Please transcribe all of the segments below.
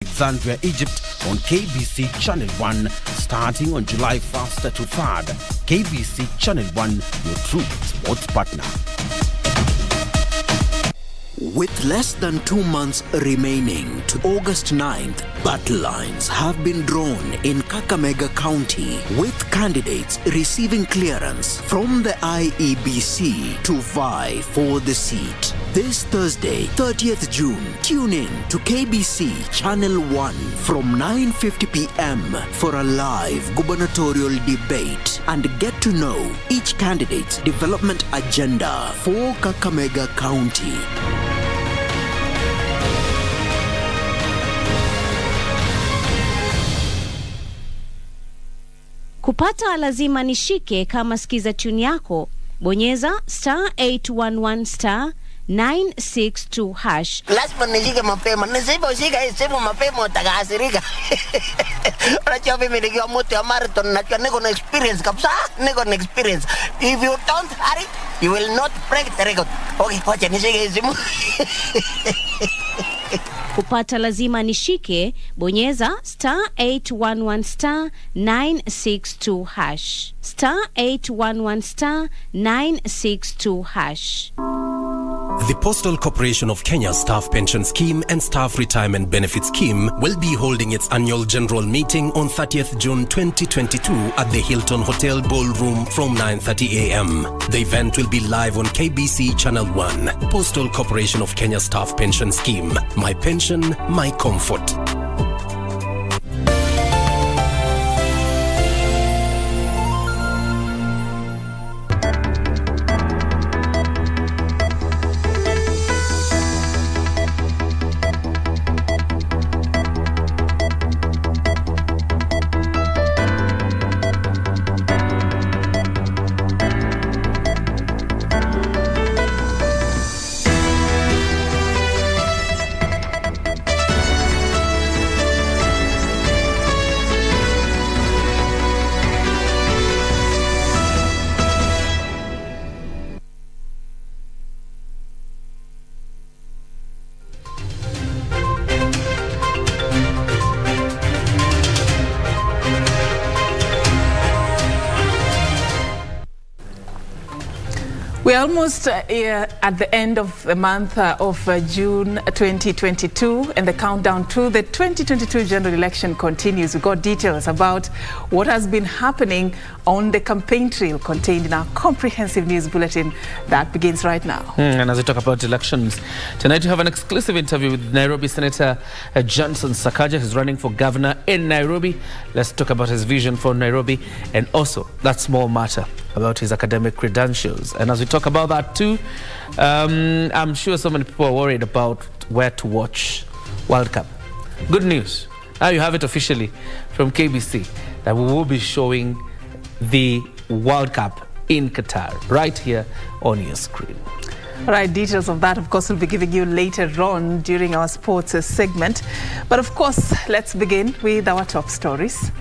Alexandria, Egypt on KBC Channel 1 starting on July 1st to 3rd. KBC Channel 1, your true sports partner. With less than 2 months remaining to August 9th, battle lines have been drawn in Kakamega County, with candidates receiving clearance from the IEBC to vie for the seat. This Thursday, 30th June, tune in to KBC Channel 1 from 9:50 p.m. for a live gubernatorial debate and get to know each candidate's development agenda for Kakamega County. Kupata lazima nishike. Kama sikiza tune yako, bonyeza *811 *962 hash. Lazima nishike mapema. Nisipo mapema utakasirika. Unajua mimi nikiwa mtu ya marathon najua niko na experience kabisa. Niko na experience. If you don't hurry, you will not break the record. Okay, wacha nishike simu. Kupata lazima nishike, bonyeza *811 *962 hash. *811 *962 hash. The Postal Corporation of Kenya Staff Pension Scheme and Staff Retirement Benefit Scheme will be holding its annual general meeting on 30th June 2022 at the Hilton Hotel Ballroom from 9:30 a.m. The event will be live on KBC Channel 1. Postal Corporation of Kenya Staff Pension Scheme. My pension, my comfort. We're almost at the end of the month of June 2022, and the countdown to the 2022 general election continues. We've got details about what has been happening on the campaign trail contained in our comprehensive news bulletin that begins right now. And as we talk about elections, tonight we have an exclusive interview with Nairobi Senator Johnson Sakaja, who's running for governor in Nairobi. Let's talk about his vision for Nairobi and also that small matter about his academic credentials. And as we talk about that too, I'm sure so many people are worried about where to watch World Cup. Good news, now you have it officially from KBC that we will be showing the World Cup in Qatar right here on your screen. All right, details of that, of course, we'll be giving you later on during our sports segment. But of course, let's begin with our top stories.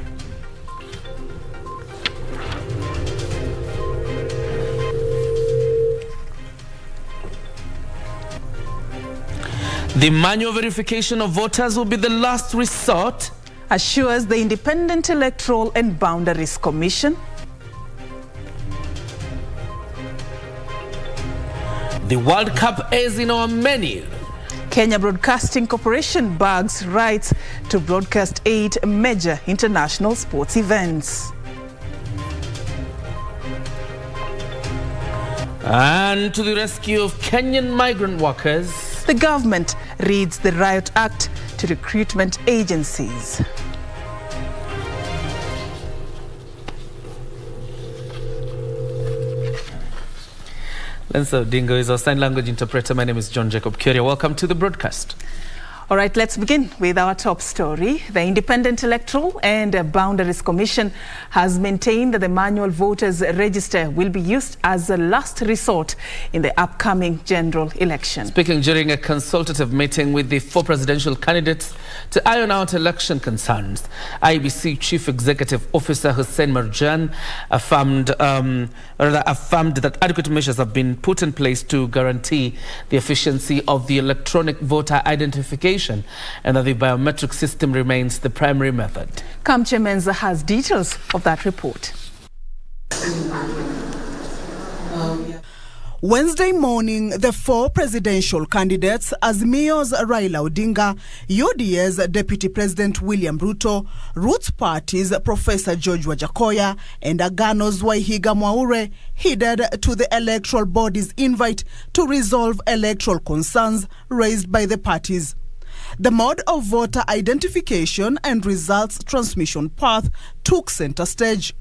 The manual verification of voters will be the last resort, assures the Independent Electoral and Boundaries Commission. The World Cup is in our menu. Kenya Broadcasting Corporation bags rights to broadcast 8 major international sports events. And to the rescue of Kenyan migrant workers. The government reads the Riot Act to recruitment agencies. Lensa Dingo is our sign language interpreter. My name is John Jacob Kioria. Welcome to the broadcast. All right, let's begin with our top story. The Independent Electoral and Boundaries Commission has maintained that the manual voters register will be used as a last resort in the upcoming general election. Speaking during a consultative meeting with the 4 presidential candidates to iron out election concerns, IEBC Chief Executive Officer Hussein Marjan affirmed that adequate measures have been put in place to guarantee the efficiency of the electronic voter identification information and that the biometric system remains the primary method. Kamche Menza has details of that report. Wednesday morning, the four presidential candidates, Azimio's Raila Odinga, UDA's Deputy President William Ruto, Roots Party's Professor George Wajakoya, and Agano's Waihiga Mwaure, headed to the electoral body's invite to resolve electoral concerns raised by the parties. The mode of voter identification and results transmission path took center stage.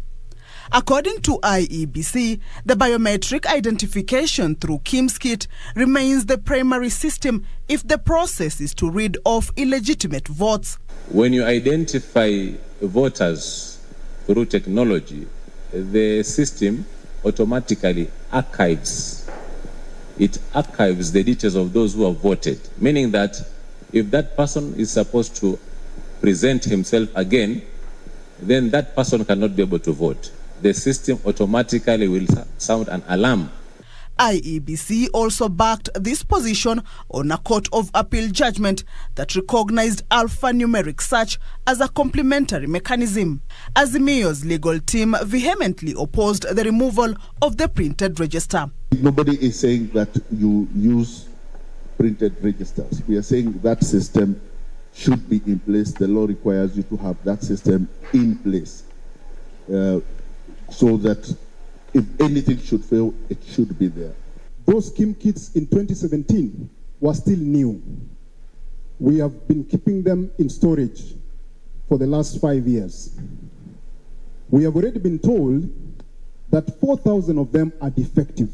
According to IEBC, the biometric identification through KIMS kit remains the primary system if the process is to read off illegitimate votes. When you identify voters through technology, the system automatically archives. It archives the details of those who have voted, meaning that if that person is supposed to present himself again, then that person cannot be able to vote. The system automatically will sound an alarm. IEBC also backed this position on a Court of Appeal judgment that recognized alphanumeric search as a complementary mechanism. Azimio's legal team vehemently opposed the removal of the printed register. Nobody is saying that you use printed registers. We are saying that system should be in place. The law requires you to have that system in place. So that if anything should fail, it should be there. Those KIM kits in 2017 were still new. We have been keeping them in storage for the last 5 years. We have already been told that 4,000 of them are defective.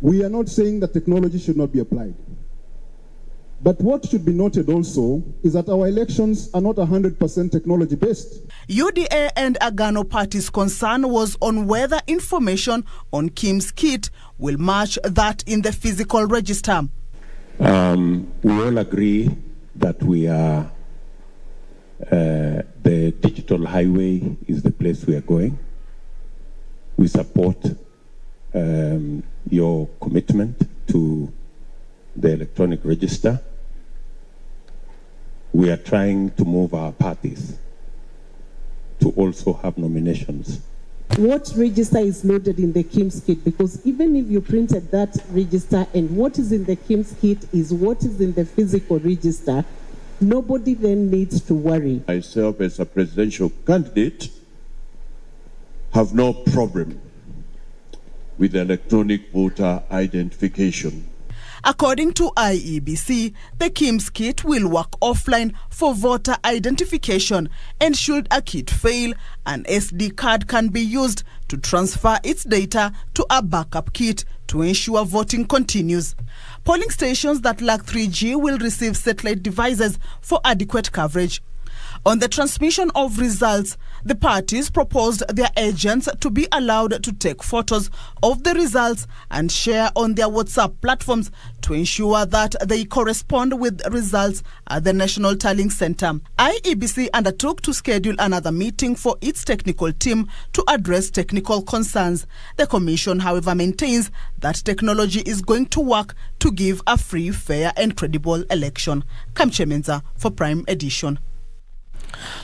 We are not saying that technology should not be applied. But what should be noted also is that our elections are not 100% technology-based. UDA and Agano party's concern was on whether information on KIMS kit will match that in the physical register. We all agree that we are the digital highway is the place we are going. We support your commitment to the electronic register. We are trying to move our parties to also have nominations. What register is loaded in the KIMS kit? Because even if you printed that register and what is in the KIMS kit is what is in the physical register, nobody then needs to worry. Myself as a presidential candidate have no problem with electronic voter identification. According to IEBC, the KIMS kit will work offline for voter identification, and should a kit fail, an SD card can be used to transfer its data to a backup kit to ensure voting continues. Polling stations that lack 3G will receive satellite devices for adequate coverage. On the transmission of results, the parties proposed their agents to be allowed to take photos of the results and share on their WhatsApp platforms to ensure that they correspond with results at the National Tallying Center. IEBC undertook to schedule another meeting for its technical team to address technical concerns. The Commission, however, maintains that technology is going to work to give a free, fair and credible election. Kamche Menza for Prime Edition.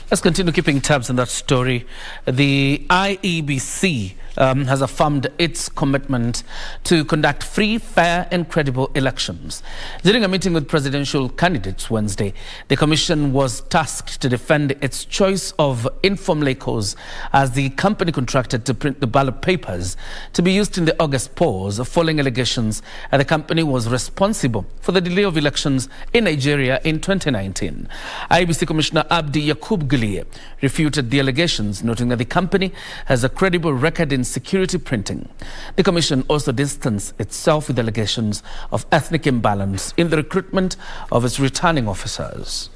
Let's continue keeping tabs on that story. The IEBC has affirmed its commitment to conduct free, fair and credible elections. During a meeting with presidential candidates Wednesday, the Commission was tasked to defend its choice of Inform Lacos as the company contracted to print the ballot papers to be used in the August polls, following allegations that the company was responsible for the delay of elections in Nigeria in 2019. IEBC Commissioner Abdi Yakub Gulie refuted the allegations, noting that the company has a credible record in security printing. The Commission also distanced itself with allegations of ethnic imbalance in the recruitment of its returning officers.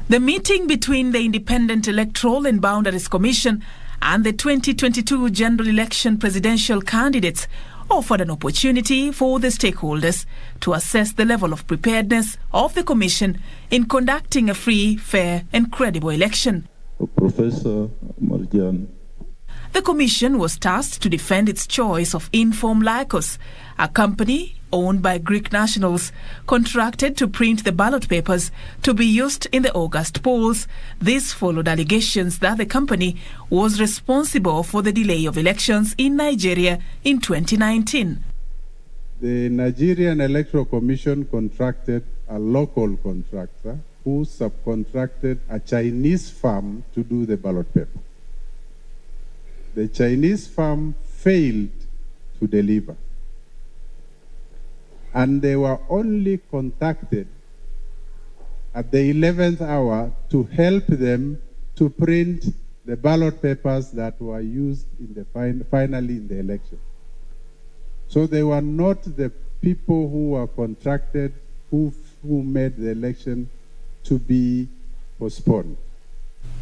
The meeting between the Independent Electoral and Boundaries Commission and the 2022 general election presidential candidates offered an opportunity for the stakeholders to assess the level of preparedness of the Commission in conducting a free, fair and credible election. Professor Marjan. The Commission was tasked to defend its choice of Inform Lacos, a company owned by Greek nationals, contracted to print the ballot papers to be used in the August polls. This followed allegations that the company was responsible for the delay of elections in Nigeria in 2019. The Nigerian Electoral Commission contracted a local contractor who subcontracted a Chinese firm to do the ballot paper. The Chinese firm failed to deliver, and they were only contacted at the 11th hour to help them to print the ballot papers that were used in the finally in the election. So they were not the people who were contracted who made the election to be postponed.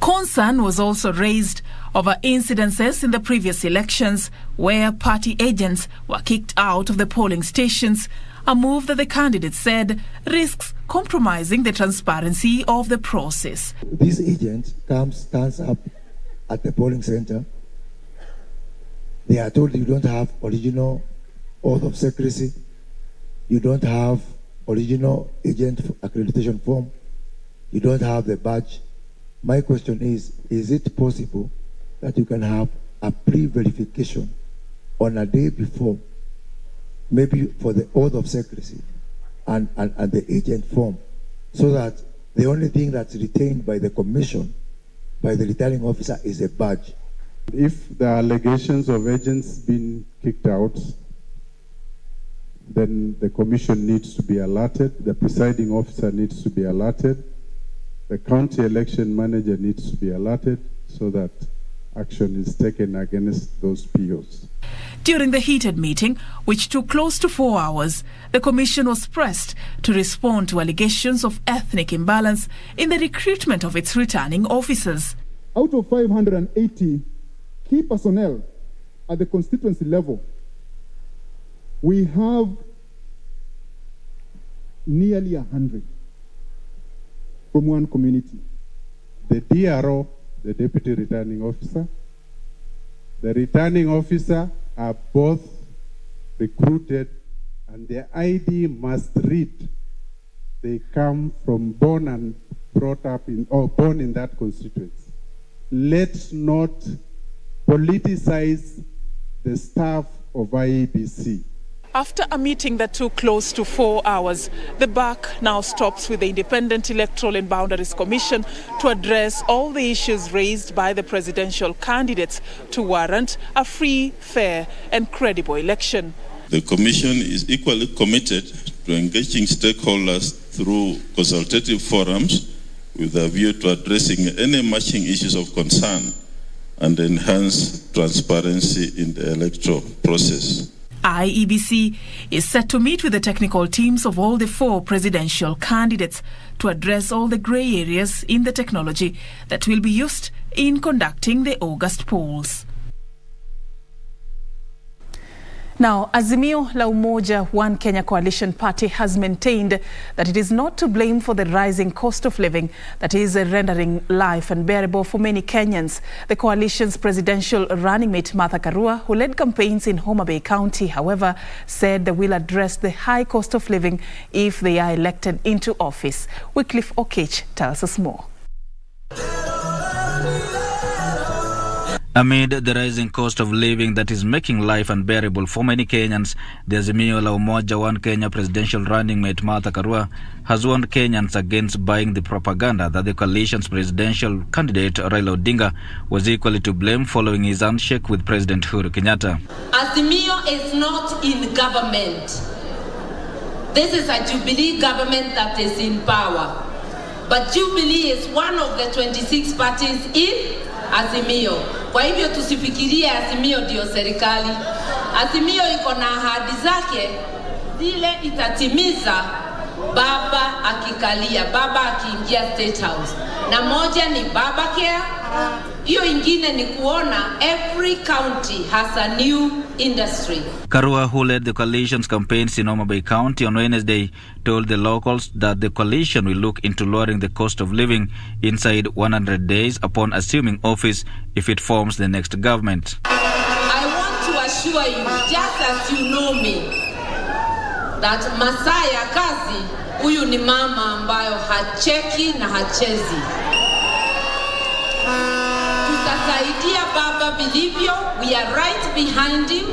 Concern was also raised over incidences in the previous elections where party agents were kicked out of the polling stations, a move that the candidate said risks compromising the transparency of the process. This agent stands up at the polling center. They are told you don't have original oath of secrecy, you don't have original agent accreditation form, you don't have the badge. My question is it possible that you can have a pre-verification on a day before, maybe for the oath of secrecy and the agent form, so that the only thing that's retained by the commission, by the returning officer, is a badge? If the allegations of agents being kicked out, then the commission needs to be alerted, the presiding officer needs to be alerted, the county election manager needs to be alerted so that action is taken against those POs. During the heated meeting, which took close to 4 hours, the commission was pressed to respond to allegations of ethnic imbalance in the recruitment of its returning officers. Out of 580 key personnel at the constituency level, we have nearly 100 from one community. The DRO, the deputy returning officer, the returning officer are both recruited, and their ID must read they come from born and brought up in, or born in that constituency. Let's not politicize the staff of IEBC. After a meeting that took close to 4 hours, the BAC now stops with the Independent Electoral and Boundaries Commission to address all the issues raised by the presidential candidates to warrant a free, fair and credible election. The Commission is equally committed to engaging stakeholders through consultative forums with a view to addressing any matching issues of concern and enhance transparency in the electoral process. IEBC is set to meet with the technical teams of all the 4 presidential candidates to address all the grey areas in the technology that will be used in conducting the August polls. Now, Azimio la Umoja One Kenya Coalition Party has maintained that it is not to blame for the rising cost of living that is rendering life unbearable for many Kenyans. The coalition's presidential running mate Martha Karua, who led campaigns in Homa Bay County, however, said they will address the high cost of living if they are elected into office. Wycliffe Okech tells us more. Amid the rising cost of living that is making life unbearable for many Kenyans, the Azimio la Umoja One Kenya presidential running mate Martha Karua has warned Kenyans against buying the propaganda that the coalition's presidential candidate Raila Odinga was equally to blame following his handshake with President Uhuru Kenyatta. Azimio is not in government. This is a Jubilee government that is in power. But Jubilee is one of the 26 parties in Azimio. Kwa hivyo tusifikirie Azimio ndio serikali. Azimio iko na ahadi zake zile itatimiza baba akikalia, baba akiingia State House. Na moja ni Baba Care, hiyo ingine ni kuona every county has a new industry. Karua, who led the coalition's campaigns in Homa Bay County on Wednesday, told the locals that the coalition will look into lowering the cost of living inside 100 days upon assuming office if it forms the next government. I want to assure you, just as you know me, that masaa ya kazi, huyu ni mama ambayo hacheki na hachezi. Tutasaidia baba vilivyo. We are right behind him,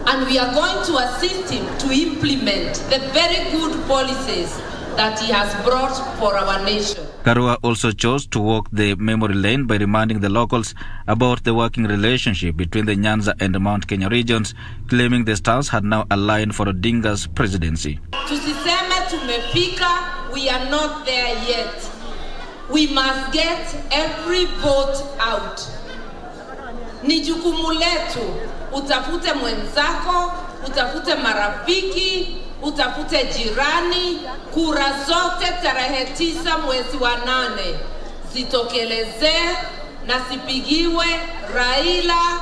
and we are going to assist him to implement the very good policies that he has brought for our nation. Karua also chose to walk the memory lane by reminding the locals about the working relationship between the Nyanza and Mount Kenya regions, claiming the stars had now aligned for Odinga's presidency. Tusiseme tumefika, we are not there yet. We must get every vote out. Ni jukumu letu, utafute mwenzako, utafute marafiki, utafute jirani, kura zote tarehe 9 mwezi wa 8 zitokeleze na sipigiwe Raila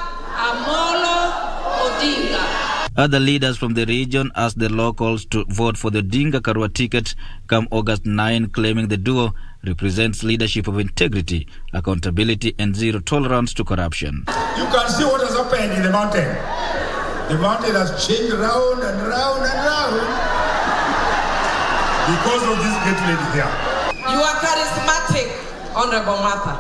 Amolo Odinga. Other leaders from the region asked the locals to vote for the Odinga Karua ticket come August 9, claiming the duo represents leadership of integrity, accountability and zero tolerance to corruption. You can see what has happened in the mountain. The mountain has changed round and round and round because of this great lady here. You are charismatic, Honorable Martha.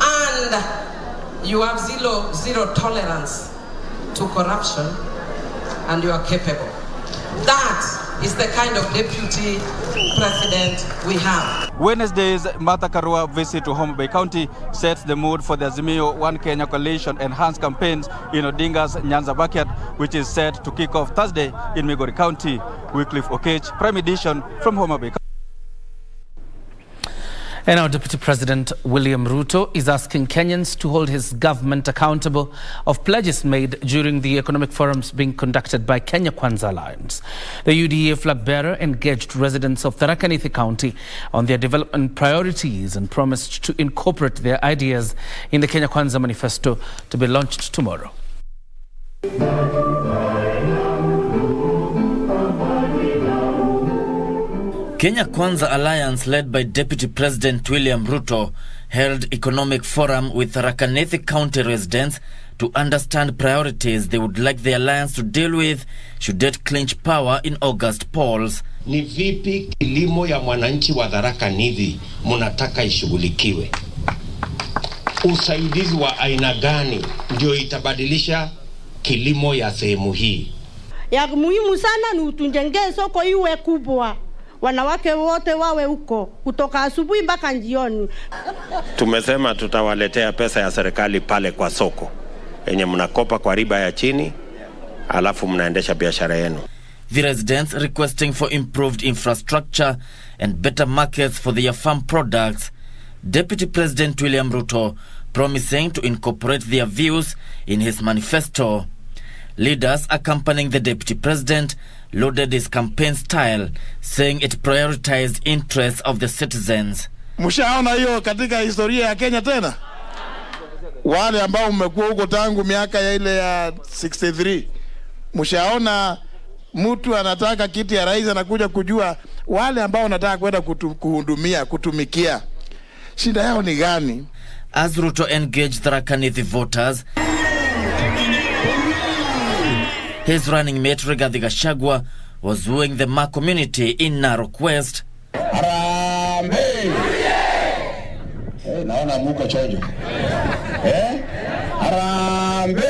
And you have zero tolerance to corruption, and you are capable. That is the kind of deputy president we have. Wednesday's Martha Karua visit to Homa Bay County sets the mood for the Azimio One Kenya Coalition enhanced campaigns in Odinga's Nyanza backyard, which is set to kick off Thursday in Migori County. Wycliffe Okech, Prime Edition from Homa Bay County. And now Deputy President William Ruto is asking Kenyans to hold his government accountable of pledges made during the economic forums being conducted by Kenya Kwanza Alliance. The UDA flag bearer engaged residents of Tharaka Nithi County on their development priorities and promised to incorporate their ideas in the Kenya Kwanza manifesto to be launched tomorrow. Kenya Kwanza Alliance, led by Deputy President William Ruto, held economic forum with Tharaka Nithi County residents to understand priorities they would like the alliance to deal with should it clinch power in August polls. Ni vipi kilimo ya mwananchi wa Tharaka Nithi munataka ishughulikiwe? Usaidizi wa aina gani ndio itabadilisha kilimo ya sehemu hii? Ya muhimu sana ni utujengee soko iwe kubwa. Wanawake wote wawe huko kutoka asubuhi mpaka jioni. Tumesema tutawaletea pesa ya serikali pale kwa soko yenye mnakopa kwa riba ya chini, alafu mnaendesha biashara yenu. The residents requesting for improved infrastructure and better markets for their farm products. Deputy President William Ruto promising to incorporate their views in his manifesto. Leaders accompanying the Deputy President lauded his campaign style, saying it prioritized interests of the citizens. Mshaona hiyo katika historia ya Kenya tena? Wale ambao mmekuwa huko tangu miaka ya ile ya 63. Mshaona mtu anataka kiti ya rais anakuja kujua wale ambao wanataka kwenda kuhudumia, kutumikia. Shida yao ni gani? As Ruto engaged Tharaka Nithi voters, his running mate Rigathi Gachagua was wooing the Ma community in Narok West. Harambee! Naona muko chojo. Harambee!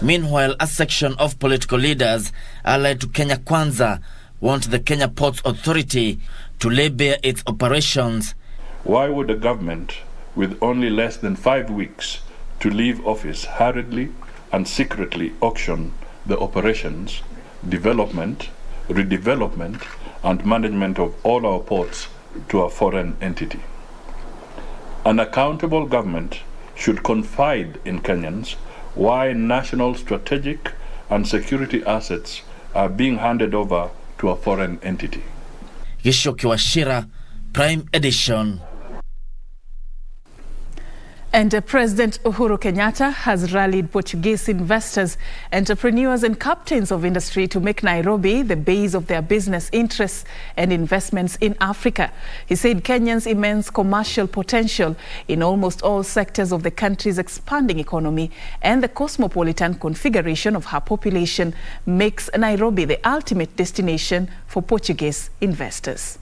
Meanwhile, a section of political leaders allied to Kenya Kwanza want the Kenya Ports Authority to lay bare its operations. Why would a government with only less than 5 weeks to leave office hurriedly and secretly auction the operations, development, redevelopment, and management of all our ports to a foreign entity? An accountable government should confide in Kenyans why national strategic and security assets are being handed over to a foreign entity. Gishoki Washira, Prime Edition. And President Uhuru Kenyatta has rallied Portuguese investors, entrepreneurs and captains of industry to make Nairobi the base of their business interests and investments in Africa. He said Kenya's immense commercial potential in almost all sectors of the country's expanding economy and the cosmopolitan configuration of her population makes Nairobi the ultimate destination for Portuguese investors.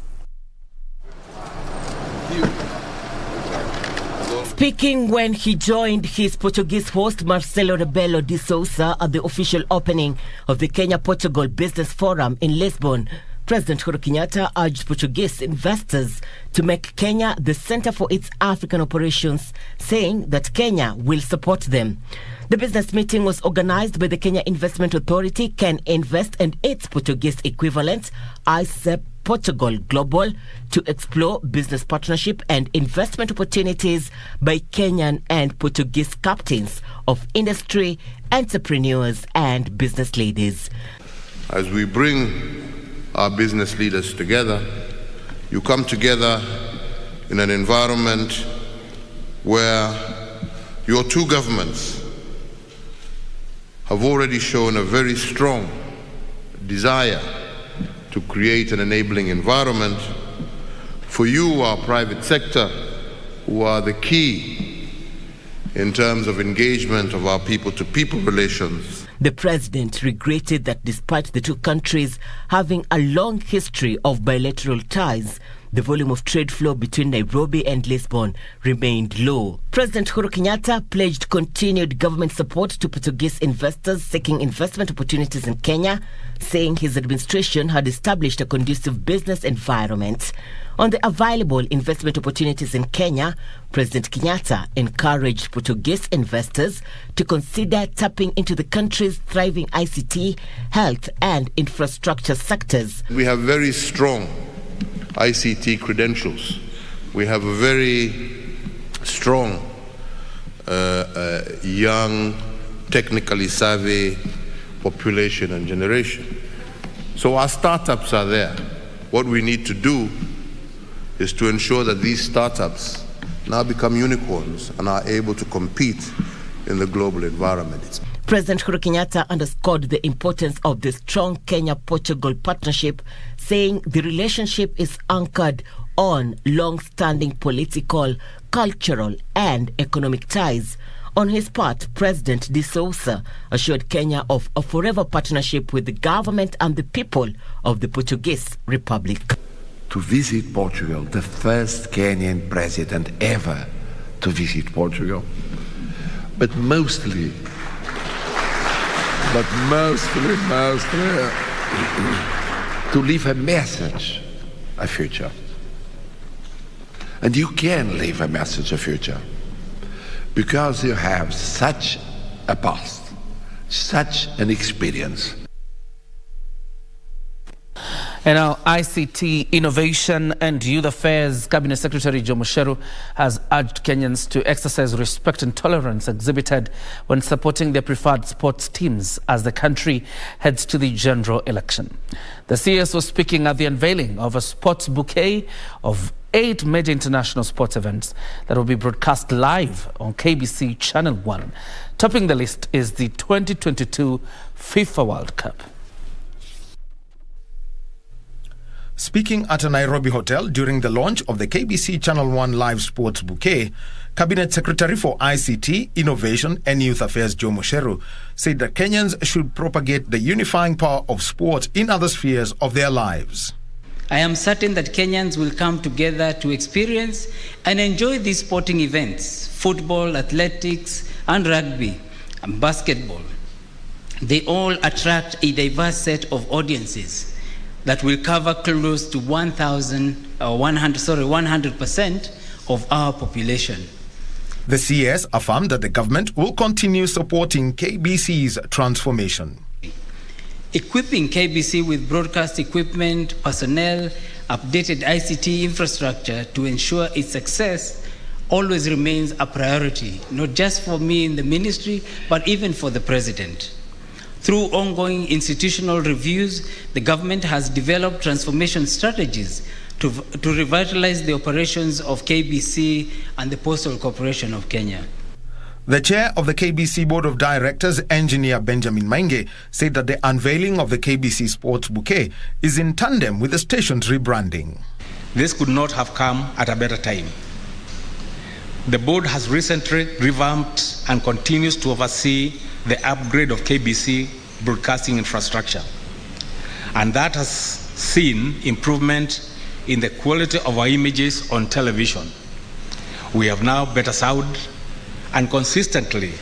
Speaking when he joined his Portuguese host Marcelo Rebelo de Sousa at the official opening of the Kenya-Portugal Business Forum in Lisbon, President Uhuru Kenyatta urged Portuguese investors to make Kenya the center for its African operations, saying that Kenya will support them. The business meeting was organized by the Kenya Investment Authority, Ken Invest, and its Portuguese equivalent, ICEP Portugal Global, to explore business partnership and investment opportunities by Kenyan and Portuguese captains of industry, entrepreneurs, and business leaders. As we bring our business leaders together, you come together in an environment where your two governments have already shown a very strong desire to create an enabling environment for you, our private sector, who are the key in terms of engagement of our people-to-people relations. The president regretted that despite the two countries having a long history of bilateral ties, the volume of trade flow between Nairobi and Lisbon remained low. President Uhuru Kenyatta pledged continued government support to Portuguese investors seeking investment opportunities in Kenya, saying his administration had established a conducive business environment. On the available investment opportunities in Kenya, President Kenyatta encouraged Portuguese investors to consider tapping into the country's thriving ICT, health, and infrastructure sectors. We have very strong ICT credentials. We have a very strong, young, technically savvy population and generation. So our startups are there. What we need to do is to ensure that these startups now become unicorns and are able to compete in the global environment. President Uhuru Kenyatta underscored the importance of the strong Kenya-Portugal partnership, saying the relationship is anchored on long-standing political, cultural, and economic ties. On his part, President de Sousa assured Kenya of a forever partnership with the government and the people of the Portuguese Republic. To visit Portugal, the first Kenyan president ever to visit Portugal, but mostly to leave a message, a future. And you can leave a message, a future, because you have such a past, such an experience. And now, ICT, Innovation and Youth Affairs Cabinet Secretary Joe Musheru has urged Kenyans to exercise respect and tolerance exhibited when supporting their preferred sports teams as the country heads to the general election. The CS was speaking at the unveiling of a sports bouquet of 8 major international sports events that will be broadcast live on KBC Channel 1. Topping the list is the 2022 FIFA World Cup. Speaking at a Nairobi hotel during the launch of the KBC Channel 1 Live Sports Bouquet, Cabinet Secretary for ICT, Innovation and Youth Affairs Joe Musheru said that Kenyans should propagate the unifying power of sport in other spheres of their lives. I am certain that Kenyans will come together to experience and enjoy these sporting events: football, athletics, and rugby, and basketball. They all attract a diverse set of audiences that will cover close to 100% of our population. The CS affirmed that the government will continue supporting KBC's transformation. Equipping KBC with broadcast equipment, personnel, updated ICT infrastructure to ensure its success always remains a priority, not just for me in the ministry, but even for the President. Through ongoing institutional reviews, the government has developed transformation strategies to revitalize the operations of KBC and the Postal Corporation of Kenya. The chair of the KBC Board of Directors, Engineer Benjamin Mainge, said that the unveiling of the KBC Sports Bouquet is in tandem with the station's rebranding. This could not have come at a better time. The board has recently revamped and continues to oversee the upgrade of KBC broadcasting infrastructure. And that has seen improvement in the quality of our images on television. We have now better sound, and consistently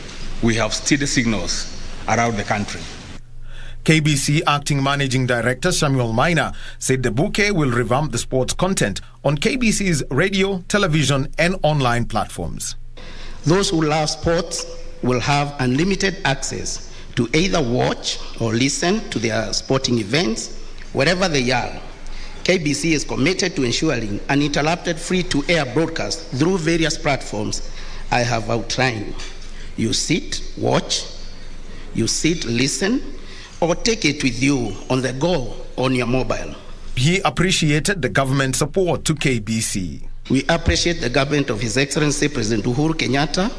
we have steady signals around the country. KBC Acting Managing Director Samuel Maina said the bouquet will revamp the sports content on KBC's radio, television and online platforms. Those who love sports will have unlimited access to either watch or listen to their sporting events wherever they are. KBC is committed to ensuring uninterrupted free-to-air broadcast through various platforms I have outlined. You sit, watch, you sit, listen, or take it with you on the go on your mobile. He appreciated the government support to KBC. We appreciate the government of His Excellency President Uhuru Kenyatta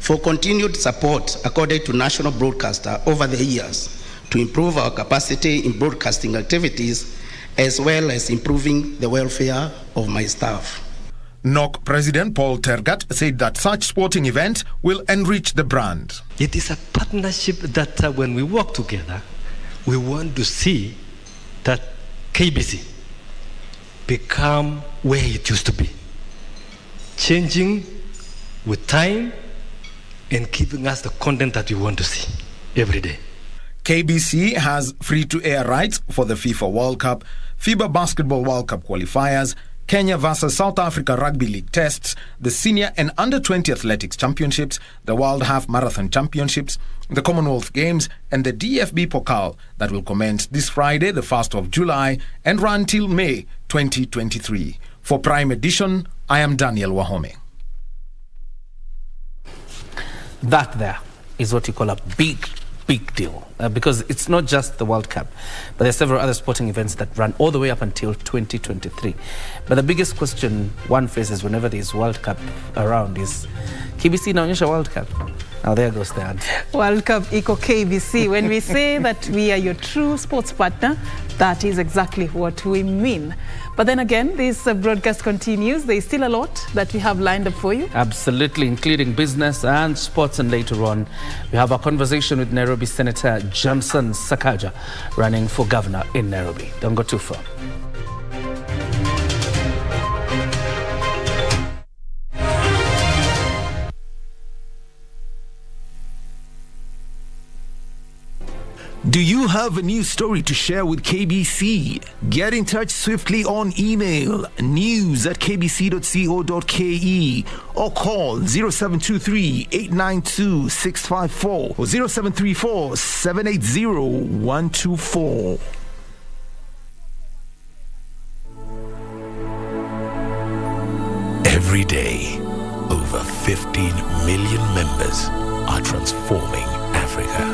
for continued support accorded to national broadcaster over the years to improve our capacity in broadcasting activities as well as improving the welfare of my staff. NOC President Paul Tergat said that such sporting events will enrich the brand. It is a partnership that when we work together, we want to see that KBC become where it used to be, changing with time and giving us the content that we want to see every day. KBC has free-to-air rights for the FIFA World Cup, FIBA Basketball World Cup qualifiers, Kenya vs South Africa Rugby League tests, the Senior and Under-20 Athletics Championships, the World Half Marathon Championships, the Commonwealth Games and the DFB Pokal that will commence this Friday, the 1st of July and run till May 2023. For Prime Edition, I am Daniel Wahome. That there is what you call a big deal because it's not just the World Cup, but there are several other sporting events that run all the way up until 2023. But the biggest question one faces whenever there is World Cup around is, KBC inaonyesha World Cup? Now there goes the answer. World Cup equal KBC. When we say that we are your true sports partner, that is exactly what we mean. But then again, this broadcast continues. There is still a lot that we have lined up for you. Absolutely, including business and sports. And later on, we have a conversation with Nairobi Senator Johnson Sakaja, running for governor in Nairobi. Don't go too far. Do you have a news story to share with KBC? Get in touch swiftly on email news@kbc.co.ke or call 0723-892-654 or 0734-780-124. Every day, over 15 million members are transforming Africa.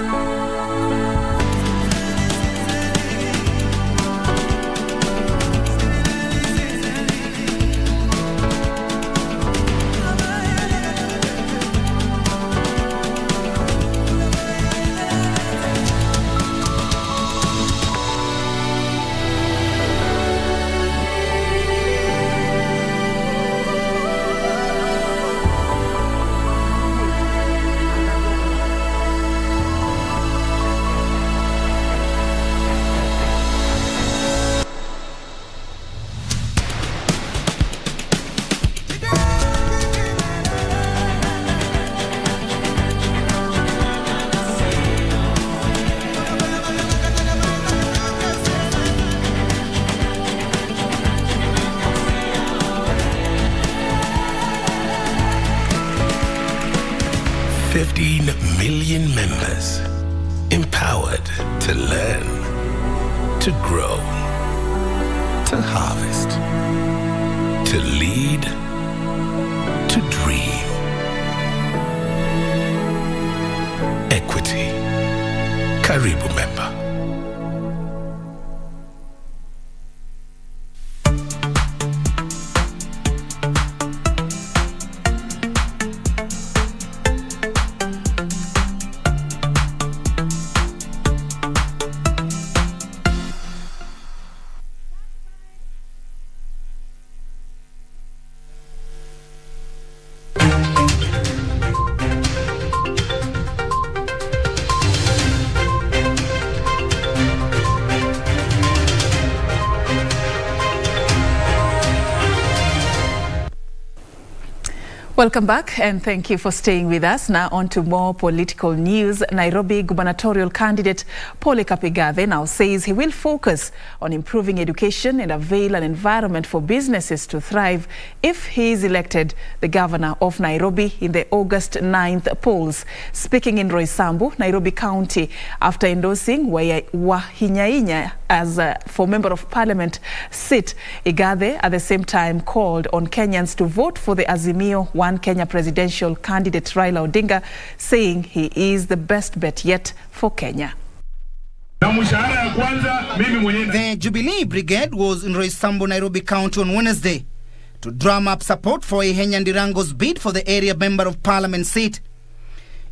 Members empowered to learn, to grow, to harvest, to lead, to dream. Equity. Karibu member. Welcome back and thank you for staying with us. Now on to more political news. Nairobi gubernatorial candidate Polycarp Igathe now says he will focus on improving education and avail an environment for businesses to thrive if he is elected the governor of Nairobi in the August 9th polls. Speaking in Roysambu, Nairobi County, after endorsing Wahinyainya as for Member of Parliament seat, Igathe at the same time called on Kenyans to vote for the Azimio One Kenya presidential candidate Raila Odinga, saying he is the best bet yet for Kenya. The Jubilee Brigade was in Roysambu, Nairobi County on Wednesday to drum up support for Ihenya Ndirango's bid for the area Member of Parliament seat.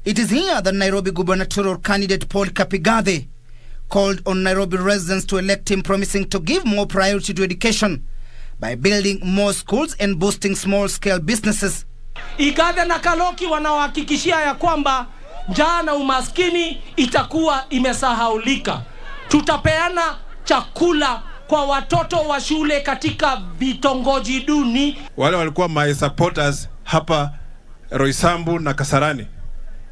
It is here that Nairobi gubernatorial candidate Polycarp Igathe called on Nairobi residents to elect him, promising to give more priority to education by building more schools and boosting small-scale businesses. Igathe na Kaloki wanawahakikishia ya kwamba njaa na umaskini itakuwa imesahaulika. Tutapeana chakula kwa watoto wa shule katika vitongoji duni. Wale walikuwa my supporters hapa Roysambu na Kasarani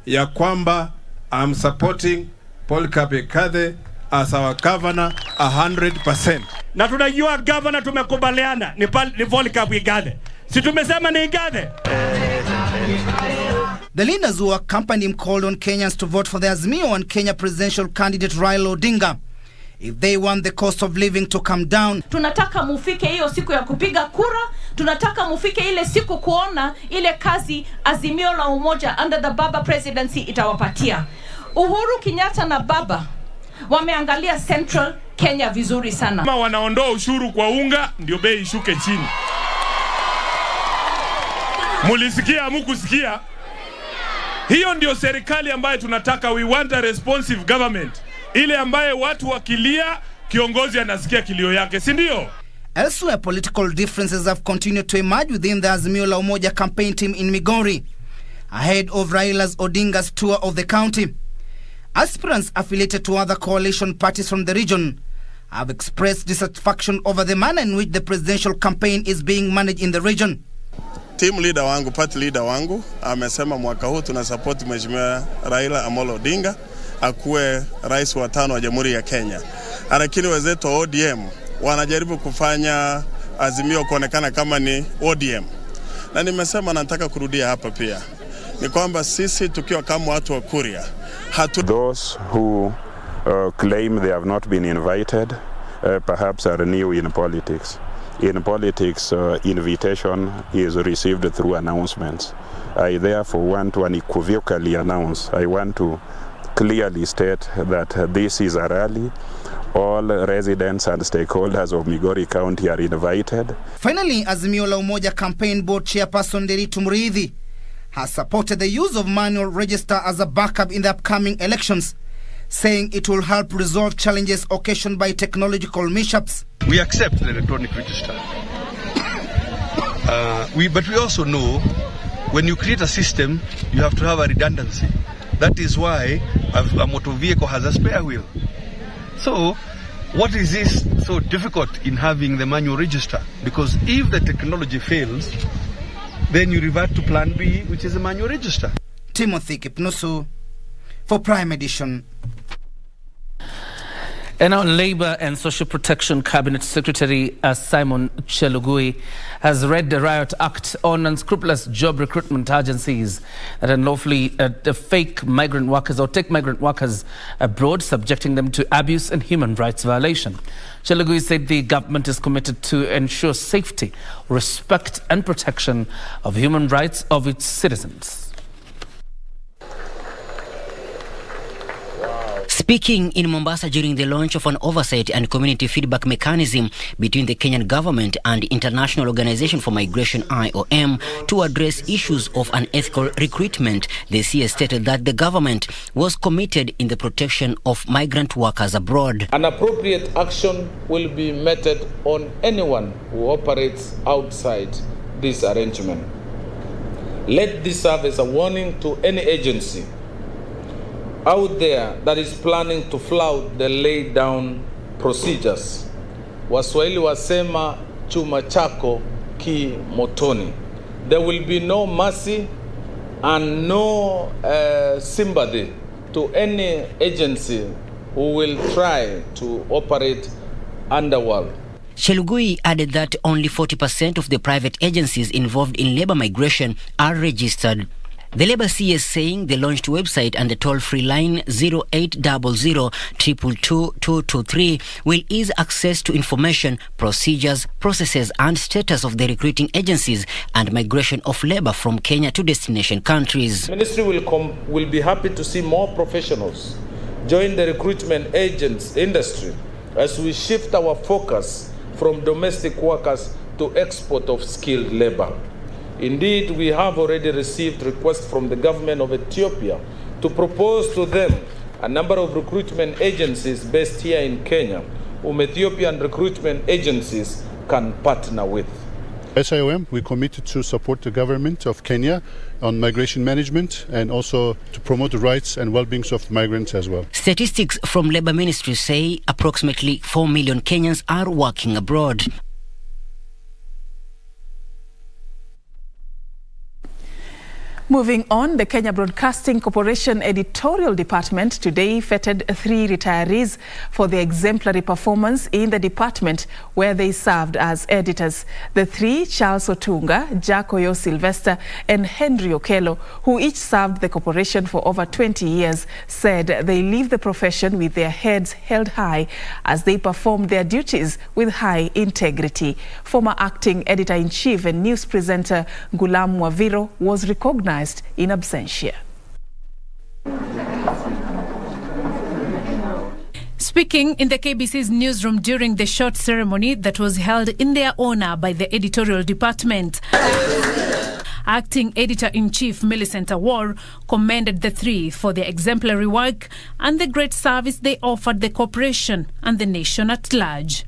ya kwamba I'm supporting Polycarp Igathe as our governor 100%. Na tunajua governor tumekubaliana ni Polycarp Igathe. Si tumesema ni Igathe. The leaders who accompanied him called on Kenyans to vote for the Azimio One Kenya presidential candidate Raila Odinga if they want the cost of living to come down. Tunataka mufike hiyo siku ya kupiga kura, tunataka mufike ile siku kuona ile kazi Azimio la Umoja under the Baba presidency itawapatia. Uhuru Kenyatta na Baba wameangalia Central Kenya vizuri sana. Kama wanaondoa ushuru kwa unga ndio bei ishuke chini. Mulisikia hamukusikia? Hiyo ndio serikali ambayo tunataka. We want a responsive government. Ile ambaye watu wakilia kiongozi anasikia kilio yake, si ndio? Elsewhere, political differences have continued to emerge within the Azimio la Umoja campaign team in Migori ahead of Raila's Odinga's tour of the county. Aspirants affiliated to other coalition parties from the region have expressed dissatisfaction over the manner in which the presidential campaign is being managed in the region. Team leader wangu, party leader wangu, amesema mwaka huu tunasupport Mheshimiwa Raila Amolo Odinga akuwe rais wa 5 wa Jamhuri ya Kenya. Lakini wenzetu wa ODM wanajaribu kufanya Azimio kuonekana kama ni ODM. Na nimesema nataka kurudia hapa pia. Ni kwamba sisi tukiwa kama watu wa Kuria, those who claim they have not been invited perhaps are new in politics. In politics, invitation is received through announcements. I therefore want to unequivocally announce, I want to clearly state that this is a rally. All residents and stakeholders of Migori County are invited. Finally, Azimio la Umoja campaign board chairperson Nderitu Muriithi has supported the use of manual register as a backup in the upcoming elections, saying it will help resolve challenges occasioned by technological mishaps. We accept the electronic register. But we also know when you create a system, you have to have a redundancy. That is why a motor vehicle has a spare wheel. So, what is this so difficult in having the manual register? Because if the technology fails, then you revert to plan B, which is a manual register. Timothy Kipnusu for Prime Edition. And now Labour and Social Protection Cabinet Secretary Simon Chelugui has read the Riot Act on unscrupulous job recruitment agencies that unlawfully fake migrant workers or take migrant workers abroad, subjecting them to abuse and human rights violation. Chelugui said the government is committed to ensure safety, respect and protection of human rights of its citizens. Speaking in Mombasa during the launch of an oversight and community feedback mechanism between the Kenyan government and International Organization for Migration IOM to address issues of unethical recruitment, the CS stated that the government was committed in the protection of migrant workers abroad. An appropriate action will be meted on anyone who operates outside this arrangement. Let this serve as a warning to any agency out there that is planning to flout the laid down procedures. Waswahili wasema chuma chako ki motoni. There will be no mercy and no sympathy to any agency who will try to operate underworld. Chelugui added that only 40% of the private agencies involved in labor migration are registered. The Labour CS saying the launched website and the toll-free line 0800 222 223 will ease access to information, procedures, processes and status of the recruiting agencies and migration of labour from Kenya to destination countries. The Ministry will be happy to see more professionals join the recruitment agents industry as we shift our focus from domestic workers to export of skilled labour. Indeed, we have already received requests from the government of Ethiopia to propose to them a number of recruitment agencies based here in Kenya, whom Ethiopian recruitment agencies can partner with. As IOM, we committed to support the government of Kenya on migration management and also to promote the rights and well-being of migrants as well. Statistics from Labour Ministry say approximately 4 million Kenyans are working abroad. Moving on, the Kenya Broadcasting Corporation Editorial Department today feted 3 retirees for their exemplary performance in the department where they served as editors. The 3, Charles Otunga, Jacoyo Sylvester and Henry Okello, who each served the corporation for over 20 years, said they leave the profession with their heads held high as they performed their duties with high integrity. Former acting editor-in-chief and news presenter Gulam Mwaviro was recognized in absentia. Speaking in the KBC's newsroom during the short ceremony that was held in their honor by the editorial department, acting editor-in-chief Millicent Awor commended the 3 for their exemplary work and the great service they offered the corporation and the nation at large.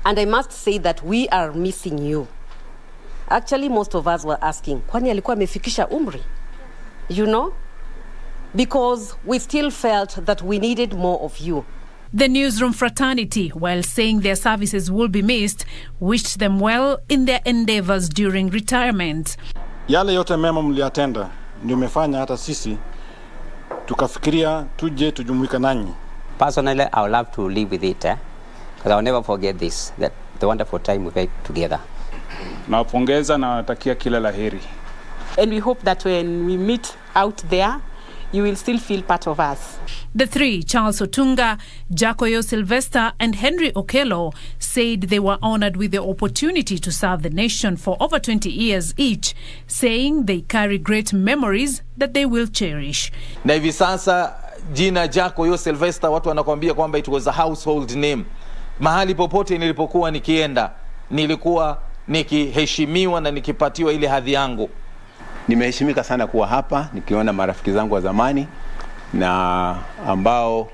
And I must say that we are missing you. Actually, most of us were asking, kwani alikuwa amefikisha umri? You know? Because we still felt that we needed more of you. The newsroom fraternity, while saying their services will be missed, wished them well in their endeavors during retirement. Yale yote mema mliatenda, ndio umefanya hata sisi tukafikiria tuje tujumuika nanyi. Personally, I would love to live with it, because I'll never forget this, that the wonderful time we had together. Nawapongeza na natakia kila laheri. And we hope that when we meet out there, you will still feel part of us. The 3, Charles Otunga, Jacoyo Sylvester and Henry Okello, said they were honored with the opportunity to serve the nation for over 20 years each, saying they carry great memories that they will cherish. Na hivi sasa jina Jacoyo Sylvester watu wanakuambia kwamba it was a household name. Mahali popote nilipokuwa nikienda, nilikuwa nikiheshimiwa na nikipatiwa ile hadhi yangu. Nimeheshimika sana kuwa hapa nikiona marafiki zangu wa zamani na ambao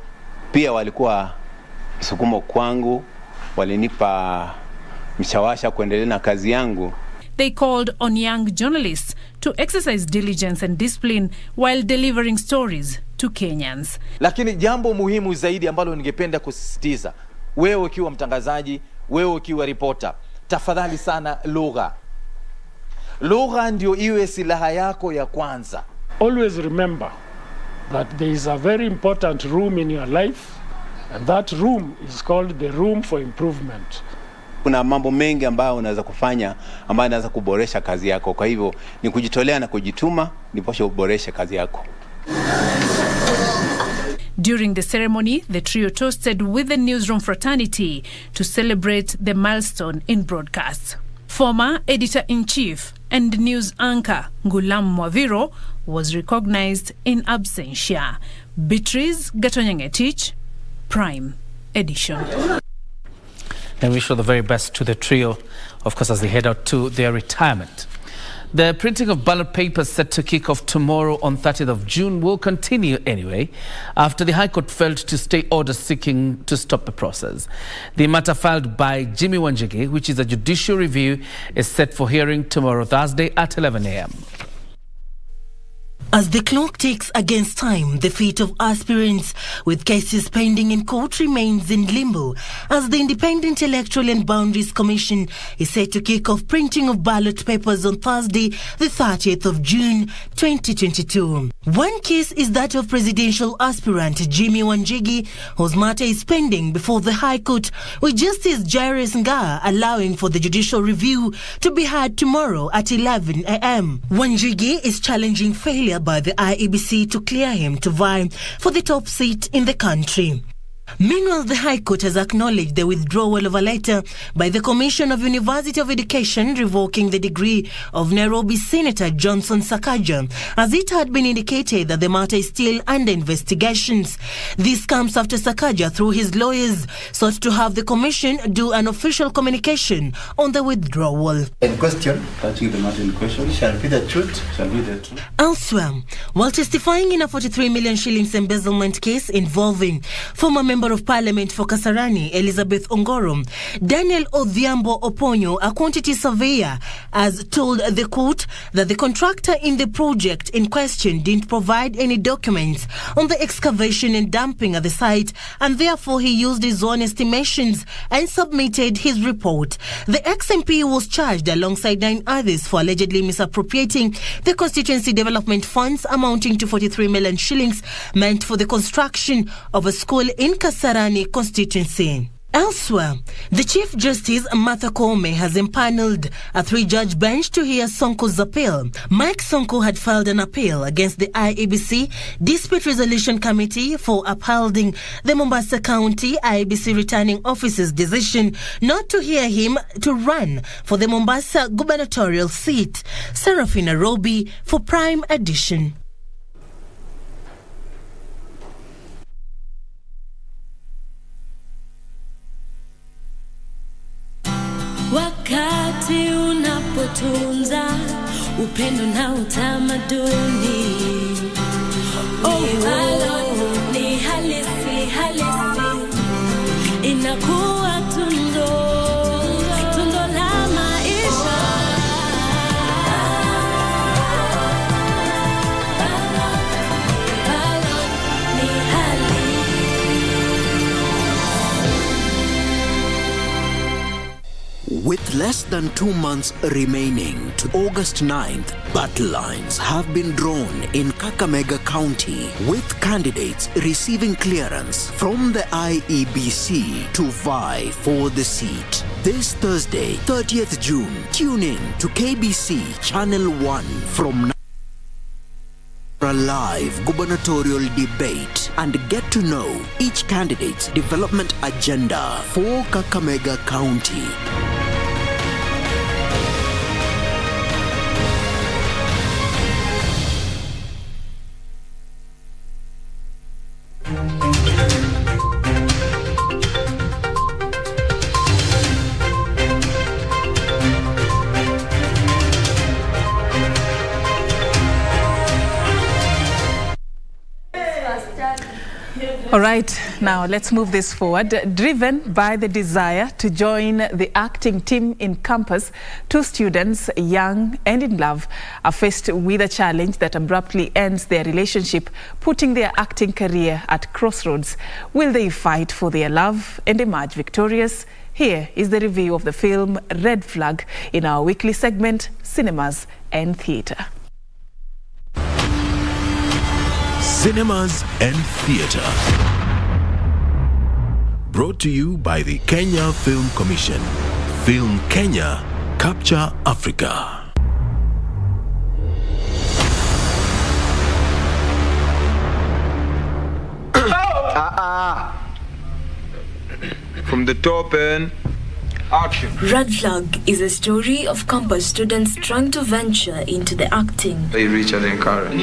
pia walikuwa msukumo kwangu, walinipa mshawasha kuendelea na kazi yangu. They called on young journalists to exercise diligence and discipline while delivering stories to Kenyans. Lakini jambo muhimu zaidi ambalo ningependa kusisitiza, wewe ukiwa mtangazaji, wewe ukiwa reporter, tafadhali sana lugha. Lugha ndio iwe silaha yako ya kwanza. Always remember that there is a very important room in your life, and that room is called the room for improvement. Kuna mambo mengi ambayo unaweza kufanya ambayo inaweza kuboresha kazi yako. Kwa hivyo ni kujitolea na kujituma ndiposha uboreshe kazi yako. During the ceremony, the trio toasted with the newsroom fraternity to celebrate the milestone in broadcasts. Former editor-in-chief and news anchor Gulam Mwaviro was recognized in absentia. Beatrice Gatonyangetich, Prime Edition. And we wish all the very best to the trio, of course, as they head out to their retirement. The printing of ballot papers set to kick off tomorrow on 30th of June will continue anyway, after the High Court failed to stay orders seeking to stop the process. The matter filed by Jimmy Wanjigi, which is a judicial review, is set for hearing tomorrow, Thursday at 11 a.m. As the clock ticks against time, the fate of aspirants with cases pending in court remains in limbo as the Independent Electoral and Boundaries Commission is set to kick off printing of ballot papers on Thursday, the 30th of June, 2022. One case is that of presidential aspirant Jimmy Wanjigi, whose matter is pending before the High Court, with Justice Jairus Nga allowing for the judicial review to be had tomorrow at 11 a.m. Wanjigi is challenging failure by the IEBC to clear him to vie for the top seat in the country. Meanwhile, the High Court has acknowledged the withdrawal of a letter by the Commission of University of Education revoking the degree of Nairobi Senator Johnson Sakaja, as it had been indicated that the matter is still under investigations. This comes after Sakaja, through his lawyers, sought to have the Commission do an official communication on the withdrawal. In question, touching the matter in question, shall be the truth, shall be the truth. Elsewhere, while testifying in a 43 million shillings embezzlement case involving former Member of Parliament for Kasarani, Elizabeth Ongoro, Daniel Odhiambo Oponyo, a quantity surveyor, has told the court that the contractor in the project in question didn't provide any documents on the excavation and dumping at the site, and therefore he used his own estimations and submitted his report. The ex-MP was charged alongside 9 others for allegedly misappropriating the constituency development funds amounting to 43 million shillings meant for the construction of a school in Kasarani constituency. Elsewhere, the Chief Justice Martha Koome has empaneled a 3-judge bench to hear Sonko's appeal. Mike Sonko had filed an appeal against the IEBC Dispute Resolution Committee for upholding the Mombasa County IEBC returning officer's decision not to hear him to run for the Mombasa gubernatorial seat. Serfine for Prime Edition. Wakati unapotunza upendo na utamaduni, ni halisi inakuwa tundo la maisha. With less than 2 months remaining to August 9th, battle lines have been drawn in Kakamega County, with candidates receiving clearance from the IEBC to vie for the seat. This Thursday, 30th June, tune in to KBC Channel 1 from a live gubernatorial debate and get to know each candidate's development agenda for Kakamega County. All right, now let's move this forward. Driven by the desire to join the acting team in campus, 2 students, young and in love, are faced with a challenge that abruptly ends their relationship, putting their acting career at crossroads. Will they fight for their love and emerge victorious? Here is the review of the film Red Flag in our weekly segment, Cinemas and Theatre. Cinemas and Theatre. Brought to you by the Kenya Film Commission. Film Kenya, Capture Africa. From the top and action. Red Flag is a story of campus students trying to venture into the acting. Hey, Richard and Karen.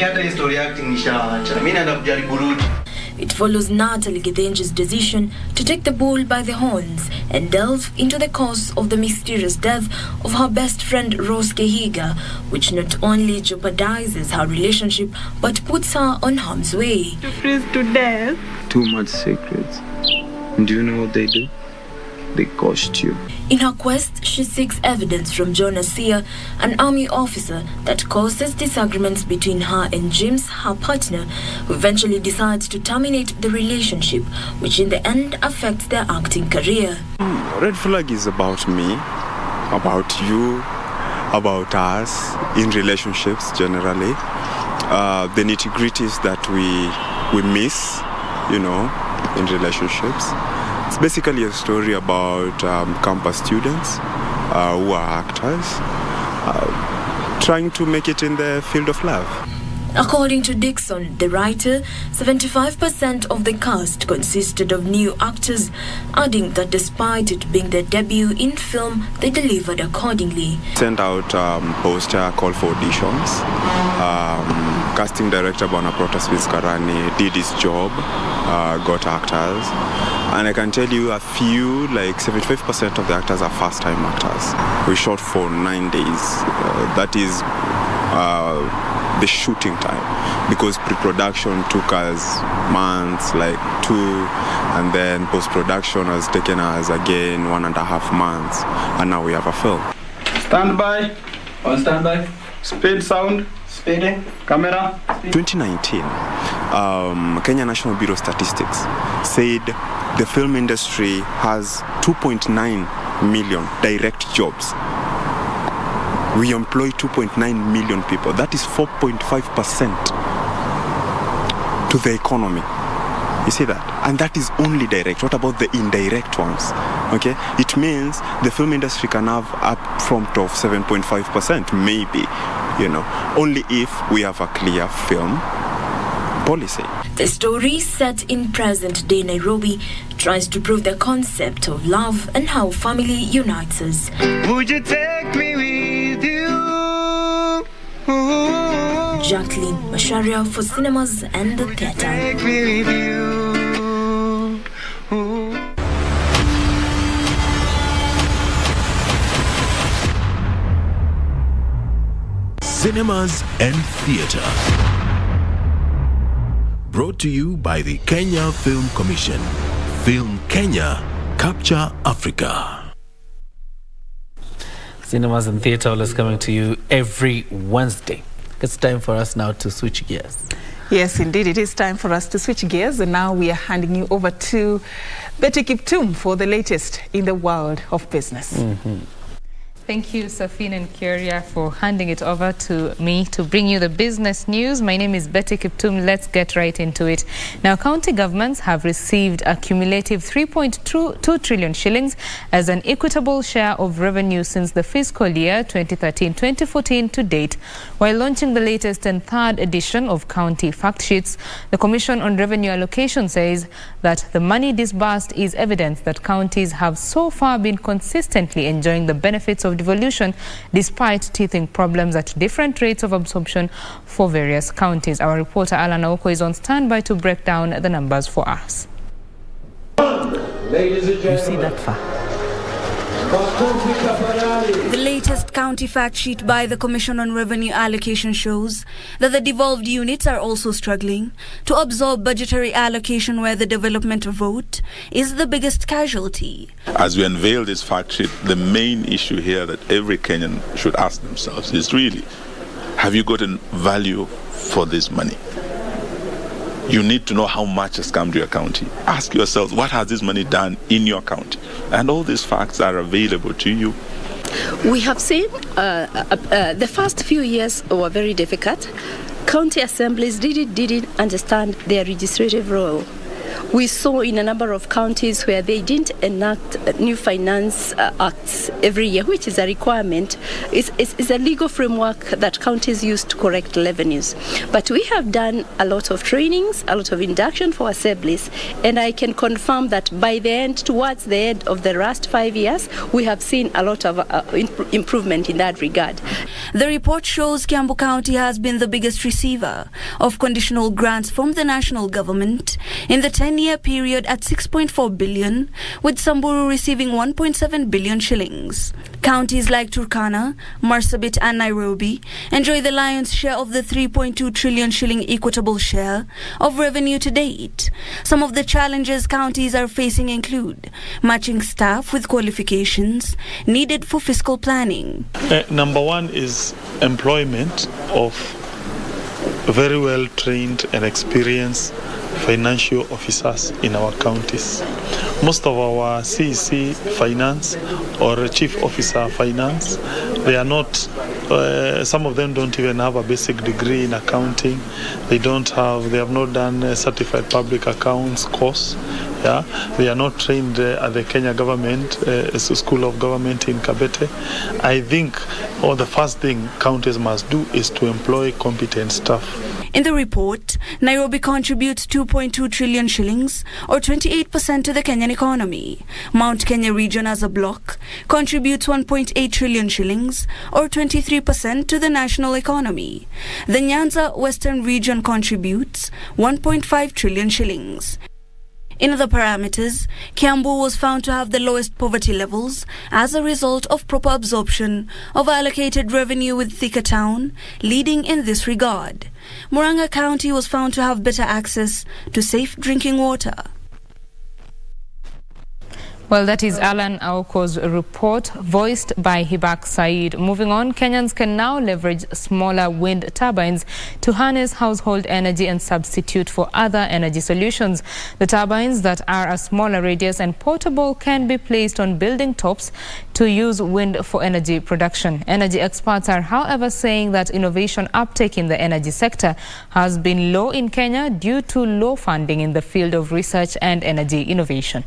It follows Natalie Githenji's decision to take the bull by the horns and delve into the cause of the mysterious death of her best friend Rose Kehiga, which not only jeopardizes her relationship but puts her on harm's way. To freeze to death. Too much secrets. Do you know what they do? they cost you. In her quest, she seeks evidence from John Asia, an army officer, that causes disagreements between her and James, her partner, who eventually decides to terminate the relationship, which in the end affects their acting career. Red flag is about me, about you, about us, in relationships generally. The nitty-gritties that we miss, in relationships. It's basically a story about campus students who are actors trying to make it in the field of love. According to Dixon, the writer, 75% of the cast consisted of new actors, adding that despite it being their debut in film, they delivered accordingly. Sent out poster, call for auditions. Casting director Bonaprota Karani did his job, got actors. And I can tell you a few, like 75% of the actors are first-time actors. We shot for 9 days. That is the shooting time, because pre-production took us months, like 2, and then post-production has taken us again 1.5 months, and now we have a film. Stand by. On standby. Speed, sound. Speeding. Camera. 2019, Kenya National Bureau of Statistics said the film industry has 2.9 million direct jobs. We employ 2.9 million people. That is 4.5% to the economy. You see that? And that is only direct. What about the indirect ones? Okay? It means the film industry can have up front of 7.5%, maybe, only if we have a clear film policy. The story, set in present-day Nairobi, tries to prove the concept of love and how family unites us. Would you take me with you? Jacqueline Masharia for Cinemas and the Theatre. Take me with you. Cinemas and Theatre. Brought to you by the Kenya Film Commission. Film Kenya, Capture Africa. Cinemas and Theatre is coming to you every Wednesday. It's time for us now to switch gears. Yes, indeed, it is time for us to switch gears, and now we are handing you over to Betty Kiptum for the latest in the world of business. Thank you, Serfine and Kioria, for handing it over to me to bring you the business news. My name is Betty Kiptum. Let's get right into it. Now, county governments have received a cumulative 3.2 trillion shillings as an equitable share of revenue since the fiscal year 2013-2014 to date. While launching the latest and third edition of county fact sheets, the Commission on Revenue Allocation says that the money disbursed is evidence that counties have so far been consistently enjoying the benefits of devolution despite teething problems at different rates of absorption for various counties. Our reporter Alan Aoko is on standby to break down the numbers for us. You see that far? The latest county fact sheet by the Commission on Revenue Allocation shows that the devolved units are also struggling to absorb budgetary allocation, where the development vote is the biggest casualty. As we unveil this fact sheet, the main issue here that every Kenyan should ask themselves is really, have you gotten value for this money? You need to know how much has come to your county. Ask yourselves, what has this money done in your county? And all these facts are available to you. We have seen the first few years were very difficult. County assemblies didn't understand their legislative role. We saw in a number of counties where they didn't enact new finance acts every year, which is a requirement. It's a legal framework that counties use to correct revenues. But we have done a lot of trainings, a lot of induction for assemblies, and I can confirm that by the end, towards the end of the last 5 years, we have seen a lot of improvement in that regard. The report shows Kiambu County has been the biggest receiver of conditional grants from the national government in the 10-year period at 6.4 billion, with Samburu receiving 1.7 billion shillings. Counties like Turkana, Marsabit and Nairobi enjoy the lion's share of the 3.2 trillion shilling equitable share of revenue to date. Some of the challenges counties are facing include matching staff with qualifications needed for fiscal planning. Number one is employment of very well trained and experienced financial officers in our counties. Most of our CEC finance or chief officer finance, they are not, some of them don't even have a basic degree in accounting. They have not done a certified public accounts course. Yeah, they are not trained at the Kenya government, School of Government in Kabete. I think the first thing counties must do is to employ competent staff. In the report, Nairobi contributes 2.2 trillion shillings or 28% to the Kenyan economy. Mount Kenya region as a bloc contributes 1.8 trillion shillings or 23% to the national economy. The Nyanza Western region contributes 1.5 trillion shillings. In other parameters, Kiambu was found to have the lowest poverty levels as a result of proper absorption of allocated revenue with Thika Town, leading in this regard. Murang'a County was found to have better access to safe drinking water. Well, that is Alan Aoko's report, voiced by Hibak Said. Moving on, Kenyans can now leverage smaller wind turbines to harness household energy and substitute for other energy solutions. The turbines that are a smaller radius and portable can be placed on building tops to use wind for energy production. Energy experts are, however, saying that innovation uptake in the energy sector has been low in Kenya due to low funding in the field of research and energy innovation.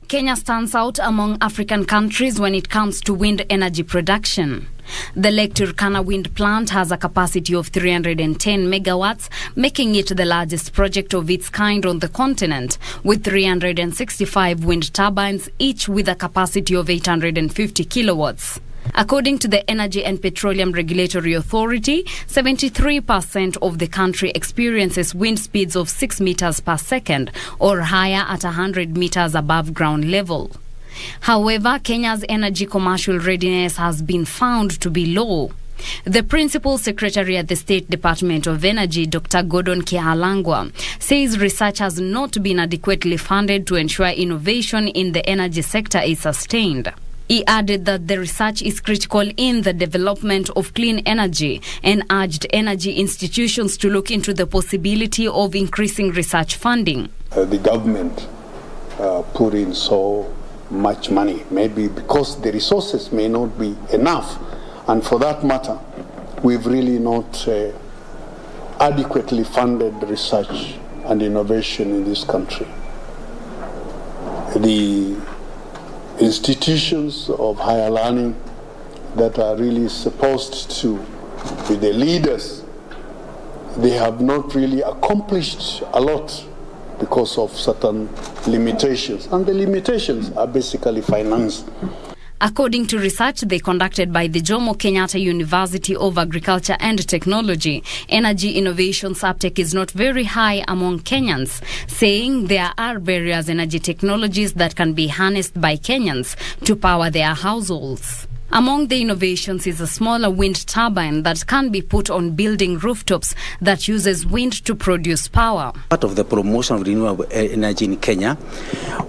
Kenya stands out among African countries when it comes to wind energy production. The Lake Turkana wind plant has a capacity of 310 megawatts, making it the largest project of its kind on the continent, with 365 wind turbines, each with a capacity of 850 kilowatts. According to the Energy and Petroleum Regulatory Authority, 73% of the country experiences wind speeds of 6 meters per second or higher at 100 meters above ground level. However, Kenya's energy commercial readiness has been found to be low. The Principal Secretary at the State Department of Energy, Dr. Gordon Kihalangwa, says research has not been adequately funded to ensure innovation in the energy sector is sustained. He added that the research is critical in the development of clean energy and urged energy institutions to look into the possibility of increasing research funding. The government put in so much money, maybe because the resources may not be enough. And for that matter, we've really not adequately funded research and innovation in this country. The institutions of higher learning that are really supposed to be the leaders, they have not really accomplished a lot because of certain limitations. And the limitations are basically finance. According to research they conducted by the Jomo Kenyatta University of Agriculture and Technology, energy innovations uptake is not very high among Kenyans, saying there are various energy technologies that can be harnessed by Kenyans to power their households. Among the innovations is a smaller wind turbine that can be put on building rooftops that uses wind to produce power. Part of the promotion of renewable energy in Kenya,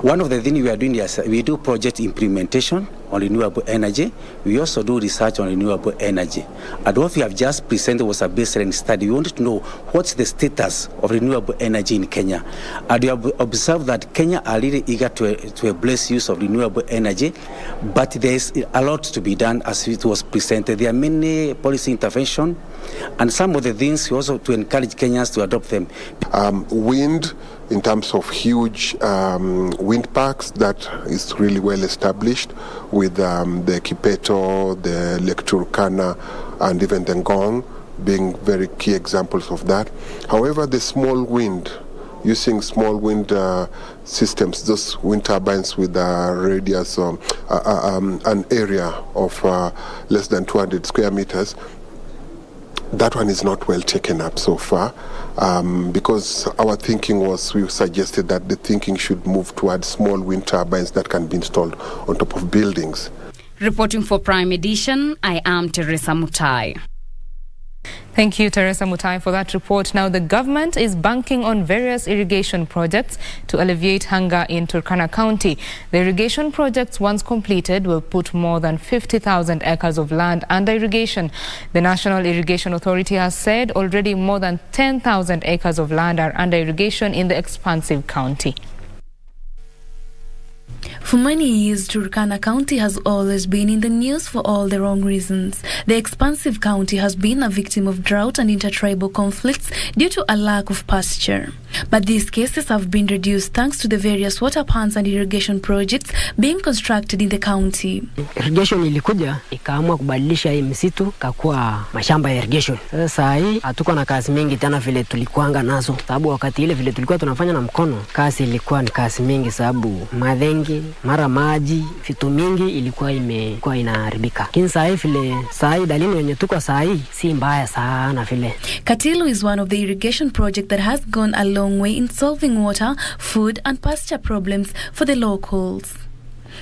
one of the things we are doing is we do project implementation on renewable energy. We also do research on renewable energy. And what we have just presented was a baseline study. We wanted to know what's the status of renewable energy in Kenya. And we have observed that Kenya are really eager to embrace use of renewable energy, but there is a lot to be done as it was presented. There are many policy intervention, and some of the things we also to encourage Kenyans to adopt them. Wind, in terms of huge wind parks, that is really well established with the Kipeto, the Lake Turkana, and even the Ngong being very key examples of that. However, the small wind, using small wind systems, those wind turbines with a radius, an area of less than 200 square meters, That one is not well taken up so far, because our thinking was, we suggested that the thinking should move towards small wind turbines that can be installed on top of buildings. Reporting for Prime Edition, I am Teresa Mutai. Thank you, Teresa Mutai, for that report. Now, the government is banking on various irrigation projects to alleviate hunger in Turkana County. The irrigation projects, once completed, will put more than 50,000 acres of land under irrigation. The National Irrigation Authority has said already more than 10,000 acres of land are under irrigation in the expansive county. For many years, Turkana County has always been in the news for all the wrong reasons. The expansive county has been a victim of drought and intertribal conflicts due to a lack of pasture. But these cases have been reduced thanks to the various water ponds and irrigation projects being constructed in the county. Irrigation ilikuja ikaamua kubadilisha hii misitu kakuwa mashamba ya irrigation. Sasa hii hatuko na kazi mingi tena vile tulikuanga nazo, sababu wakati ile vile tulikuwa tunafanya na mkono, kazi ilikuwa ni kazi mingi, sababu madhengi, mara maji, vitu mingi ilikuwa imekuwa inaharibika. Lakini sasa hivi vile sasa dalili yenye tuko sasa hii si mbaya sana vile. Katilu is one of the irrigation projects that has gone a long way in solving water, food and pasture problems for the locals.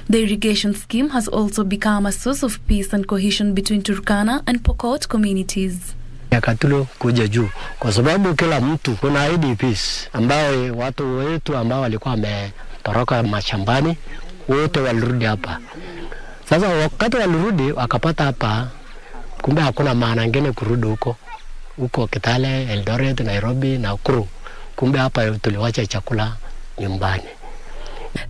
The irrigation scheme has also become a source of peace and cohesion between Turkana and Pokot communities. Katilu kuja juu kwa sababu kila mtu kuna IDPs ambao watu wetu ambao walikuwa wametoroka mashambani wote walirudi hapa. Sasa wakati walirudi wakapata hapa, kumbe hakuna maana ngine kurudi huko Kitale, Eldoret, Nairobi na Nakuru. Kumbe hapa tuliwacha chakula nyumbani.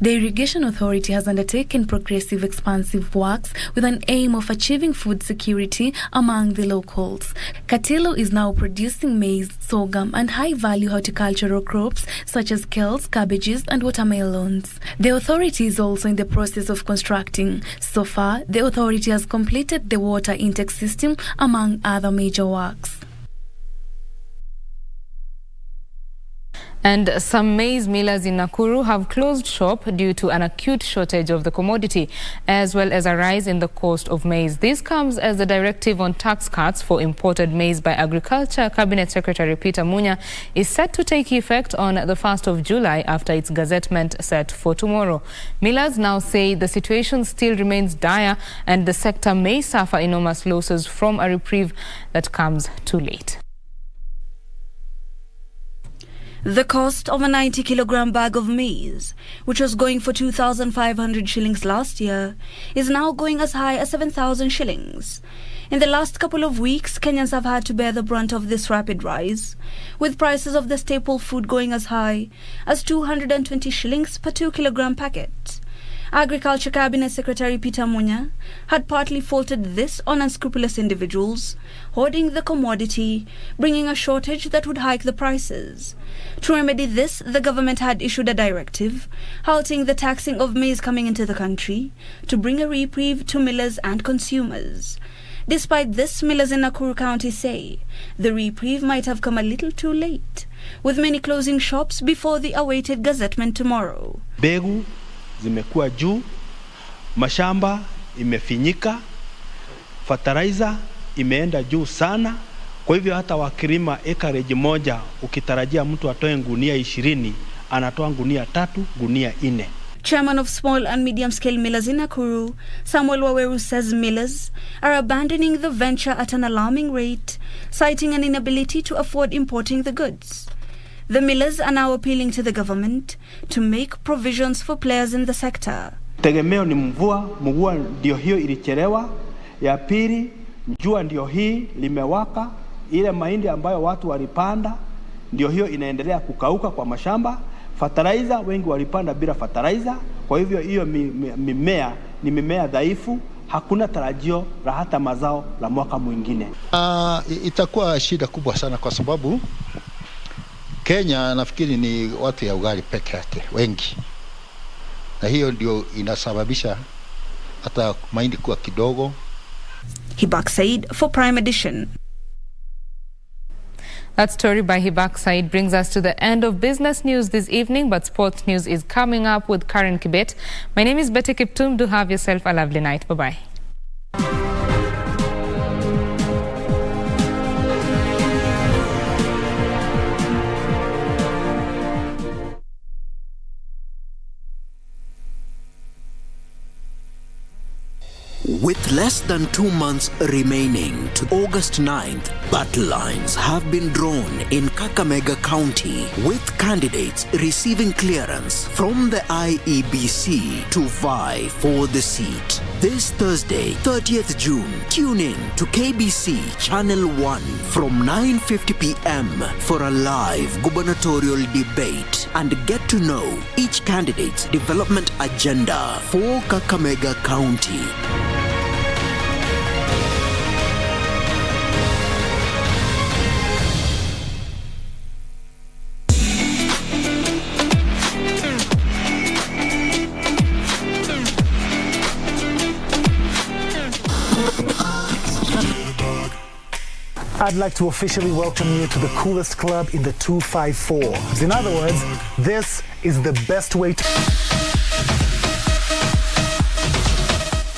The Irrigation Authority has undertaken progressive expansive works with an aim of achieving food security among the locals. Katilo is now producing maize, sorghum and high-value horticultural crops such as kales, cabbages and watermelons. The authority is also in the process of constructing. So far, the authority has completed the water intake system among other major works. And some maize millers in Nakuru have closed shop due to an acute shortage of the commodity, as well as a rise in the cost of maize. This comes as the directive on tax cuts for imported maize by Agriculture Cabinet Secretary Peter Munya is set to take effect on the 1st of July after its gazettement set for tomorrow. Millers now say the situation still remains dire and the sector may suffer enormous losses from a reprieve that comes too late. The cost of a 90-kilogram bag of maize, which was going for 2,500 shillings last year, is now going as high as 7,000 shillings. In the last couple of weeks, Kenyans have had to bear the brunt of this rapid rise, with prices of the staple food going as high as 220 shillings per 2-kilogram packet. Agriculture Cabinet Secretary Peter Munya had partly faulted this on unscrupulous individuals hoarding the commodity, bringing a shortage that would hike the prices. To remedy this, the government had issued a directive halting the taxing of maize coming into the country to bring a reprieve to millers and consumers. Despite this, millers in Nakuru County say the reprieve might have come a little too late, with many closing shops before the awaited gazettement tomorrow. Begu zimekuwa juu, mashamba imefinyika, fertilizer imeenda juu sana. Kwa hivyo hata wakilima acreage moja ukitarajia mtu atoe gunia 20, anatoa gunia 3, gunia 4. Chairman of Small and Medium Scale Millers in Nakuru, Samuel Waweru, says millers are abandoning the venture at an alarming rate, citing an inability to afford importing the goods. The millers are now appealing to the government to make provisions for players in the sector. Tegemeo ni mvua ndio hiyo ilichelewa. Ya pili, jua ndio hii limewaka. Ile mahindi ambayo watu walipanda ndio hiyo inaendelea kukauka kwa mashamba. Fertilizer wengi walipanda bila fertilizer. Kwa hivyo hiyo mimea ni mimea dhaifu. Hakuna tarajio la hata mazao la mwaka mwingine. Itakuwa shida kubwa sana kwa sababu Kenya nafikiri ni watu ya ugali peke yake wengi. Na hiyo ndio inasababisha hata mahindi kuwa kidogo. Hibak Said for Prime Edition. That story by Hibak Said brings us to the end of business news this evening, but sports news is coming up with Karen Kibet. My name is Betty Kiptum. Do have yourself a lovely night. Bye-bye. With less than 2 months remaining to August 9th, battle lines have been drawn in Kakamega County, with candidates receiving clearance from the IEBC to vie for the seat. This Thursday, 30th June, tune in to KBC Channel 1 from 9:50 p.m. for a live gubernatorial debate and get to know each candidate's development agenda for Kakamega County. I'd like to officially welcome you to the coolest club in the 254. In other words, this is the best way to...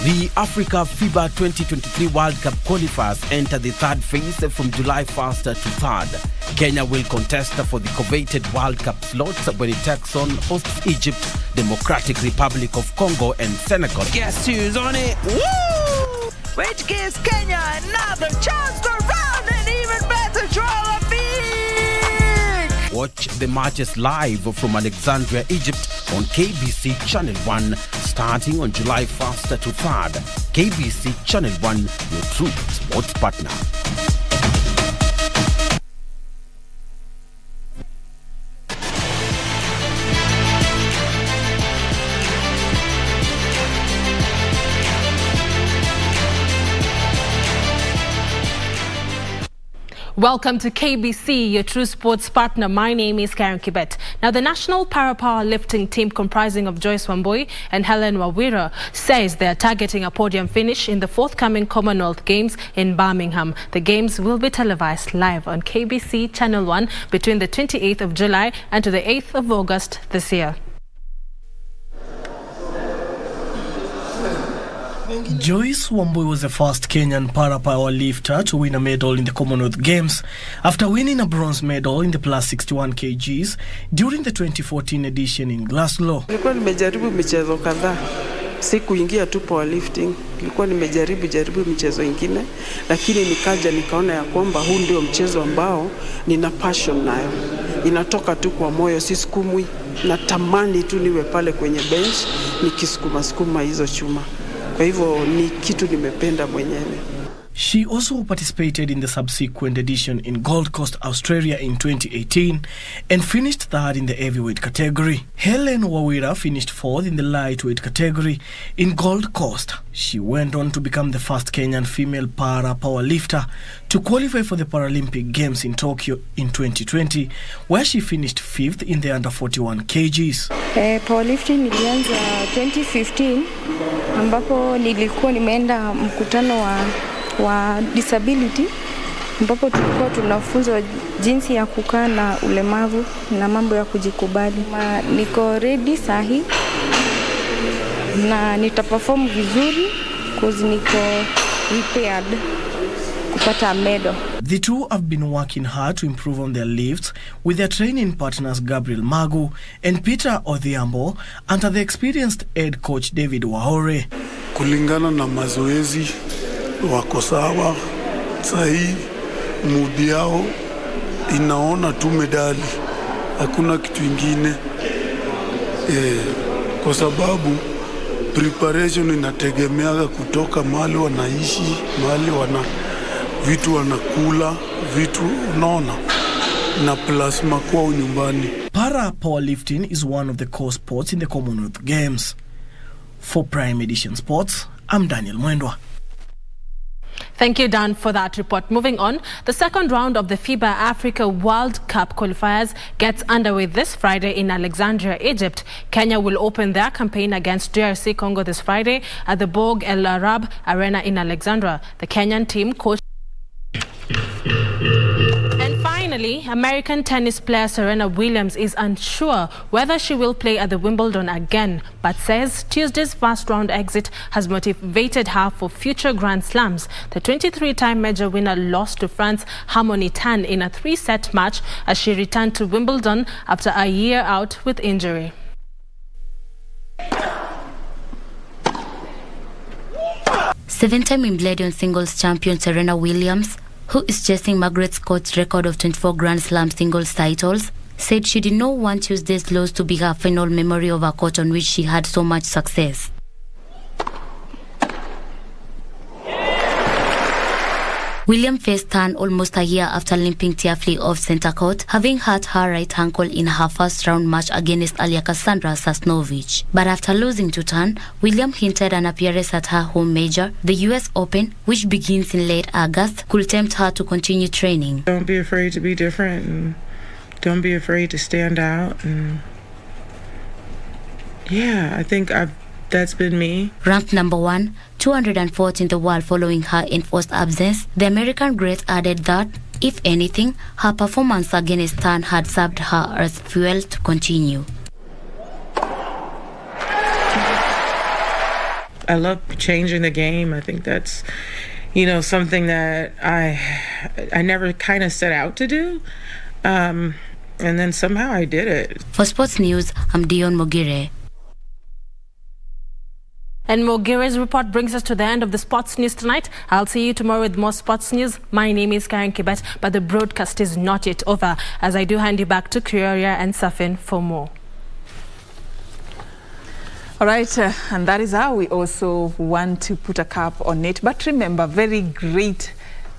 The Africa FIBA 2023 World Cup qualifiers enter the third phase from July 1st to 3rd. Kenya will contest for the coveted World Cup slots when it takes on hosts Egypt, Democratic Republic of Congo and Senegal. Guess who's on it? Woo! Which gives Kenya another chance to run an even better draw of big! Watch the matches live from Alexandria, Egypt on KBC Channel 1 starting on July 1st to 3rd. KBC Channel 1, your true sports partner. Welcome to KBC, your true sports partner. My name is Karen Kibet. Now, the national para-powerlifting team comprising of Joyce Wambui and Helen Wawira says they are targeting a podium finish in the forthcoming Commonwealth Games in Birmingham. The Games will be televised live on KBC Channel 1 between the 28th of July and to the 8th of August this year. Joyce Wambui was the first Kenyan para-powerlifter to win a medal in the Commonwealth Games after winning a bronze medal in the plus 61 kgs during the 2014 edition in Glasgow. Nilikuwa nimejaribu michezo kadhaa. Si kuingia tu powerlifting. Nilikuwa nimejaribu michezo ingine, lakini nikaona ya kwamba huu ndio mchezo ambao nina passion nayo. Inatoka tu kwa moyo, sisukumwi. Natamani tu niwe pale kwenye bench nikisukuma hizo chuma. Kwa hivyo ni kitu nimependa mwenyewe. She also participated in the subsequent edition in Gold Coast, Australia in 2018 and finished third in the heavyweight category. Helen Wawira finished fourth in the lightweight category in Gold Coast. She went on to become the first Kenyan female para-powerlifter to qualify for the Paralympic Games in Tokyo in 2020, where she finished fifth in the under 41 kgs. Powerlifting nilianza 2015 ambapo nilikuwa nimeenda mkutano wa disability ambapo tulikuwa tunafunzwa jinsi ya kukaa na ulemavu na mambo ya kujikubali. Niko ready sahi na nitaperform vizuri cause niko prepared kupata medal. The two have been working hard to improve on their lifts with their training partners Gabriel Magu and Peter Odhiambo under the experienced head coach David Wahore. Kulingana na mazoezi wako sawa sahi, mudi yao inaona tu medali, hakuna kitu ingine kwa sababu preparation inategemeaga kutoka mahali wanaishi, mahali vitu wanakula, vitu unaona na plasma kwao nyumbani. Para powerlifting is one of the core sports in the Commonwealth Games. For Prime Edition Sports, I'm Daniel Mwendwa. Thank you, Dan, for that report. Moving on, the second round of the FIBA Africa World Cup qualifiers gets underway this Friday in Alexandria, Egypt. Kenya will open their campaign against DRC Congo this Friday at the Borg El Arab Arena in Alexandria. The Kenyan team coach. And finally, American tennis player Serena Williams is unsure whether she will play at the Wimbledon again, but says Tuesday's first-round exit has motivated her for future Grand Slams. The 23-time major winner lost to France's Harmony Tan in a 3-set match as she returned to Wimbledon after a year out with injury. Seven-time Wimbledon singles champion Serena Williams, who is chasing Margaret Scott's record of 24 Grand Slam singles titles, said she did not want Tuesday's loss to be her final memory of a court on which she had so much success. Williams faced Tan almost a year after limping tearfully off centre court, having hurt her right ankle in her first round match against Alia Cassandra Sasnovich. But after losing to Tan, Williams hinted an appearance at her home major, the US Open, which begins in late August, could tempt her to continue training. Don't be afraid to be different, and don't be afraid to stand out. And yeah, I think that's been me. Ranked number 1, 204th in the world following her enforced absence, the American great added that, if anything, her performance against Tan had served her as fuel to continue. I love changing the game. I think that's, something that I never kind of set out to do. And then somehow I did it. For Sports News, I'm Dion Mogire. And Mogire's report brings us to the end of the sports news tonight. I'll see you tomorrow with more sports news. My name is Karen Kibet, but the broadcast is not yet over, as I do hand you back to Kioria and Serfine for more. All right, and that is how we also want to put a cap on it. But remember, very great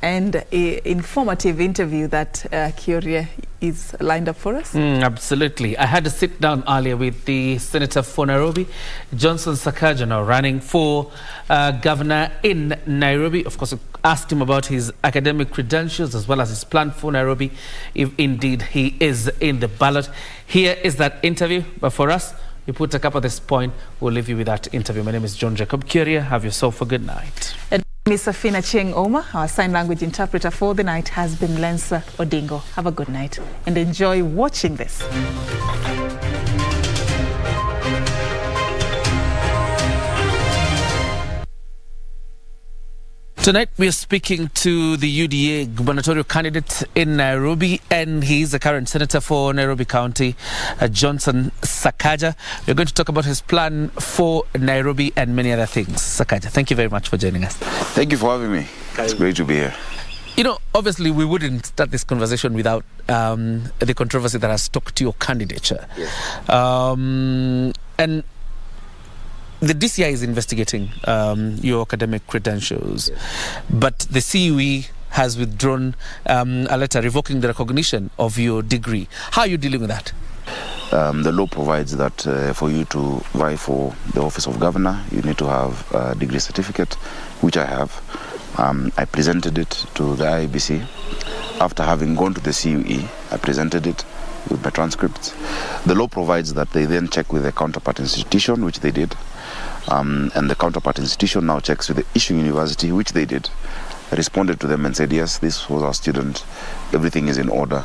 and informative interview that Kioria is lined up for us. Absolutely. I had a sit down earlier with the Senator for Nairobi, Johnson Sakaja, now running for governor in Nairobi. Of course, I asked him about his academic credentials as well as his plan for Nairobi, if indeed he is in the ballot. Here is that interview, but for us, we put a cap at this point. We'll leave you with that interview. My name is John Jacob Kioria. Have yourself a good night. And Ms. Serfine Achieng Oma, our sign language interpreter for the night, has been Lensa Odingo. Have a good night and enjoy watching this. Tonight we are speaking to the UDA gubernatorial candidate in Nairobi, and he's the current senator for Nairobi County, Johnson Sakaja. We're going to talk about his plan for Nairobi and many other things. Sakaja, thank you very much for joining us. Thank you for having me. It's great to be here. Obviously we wouldn't start this conversation without the controversy that has stuck to your candidature. Yes. And the DCI is investigating your academic credentials, but the CUE has withdrawn a letter revoking the recognition of your degree. How are you dealing with that? The law provides that for you to vie for the office of governor, you need to have a degree certificate, which I have. I presented it to the IEBC. After having gone to the CUE, I presented it with my transcripts. The law provides that they then check with the counterpart institution, which they did. And the counterpart institution now checks with the issuing university, which they did. I responded to them and said, yes, this was our student. Everything is in order.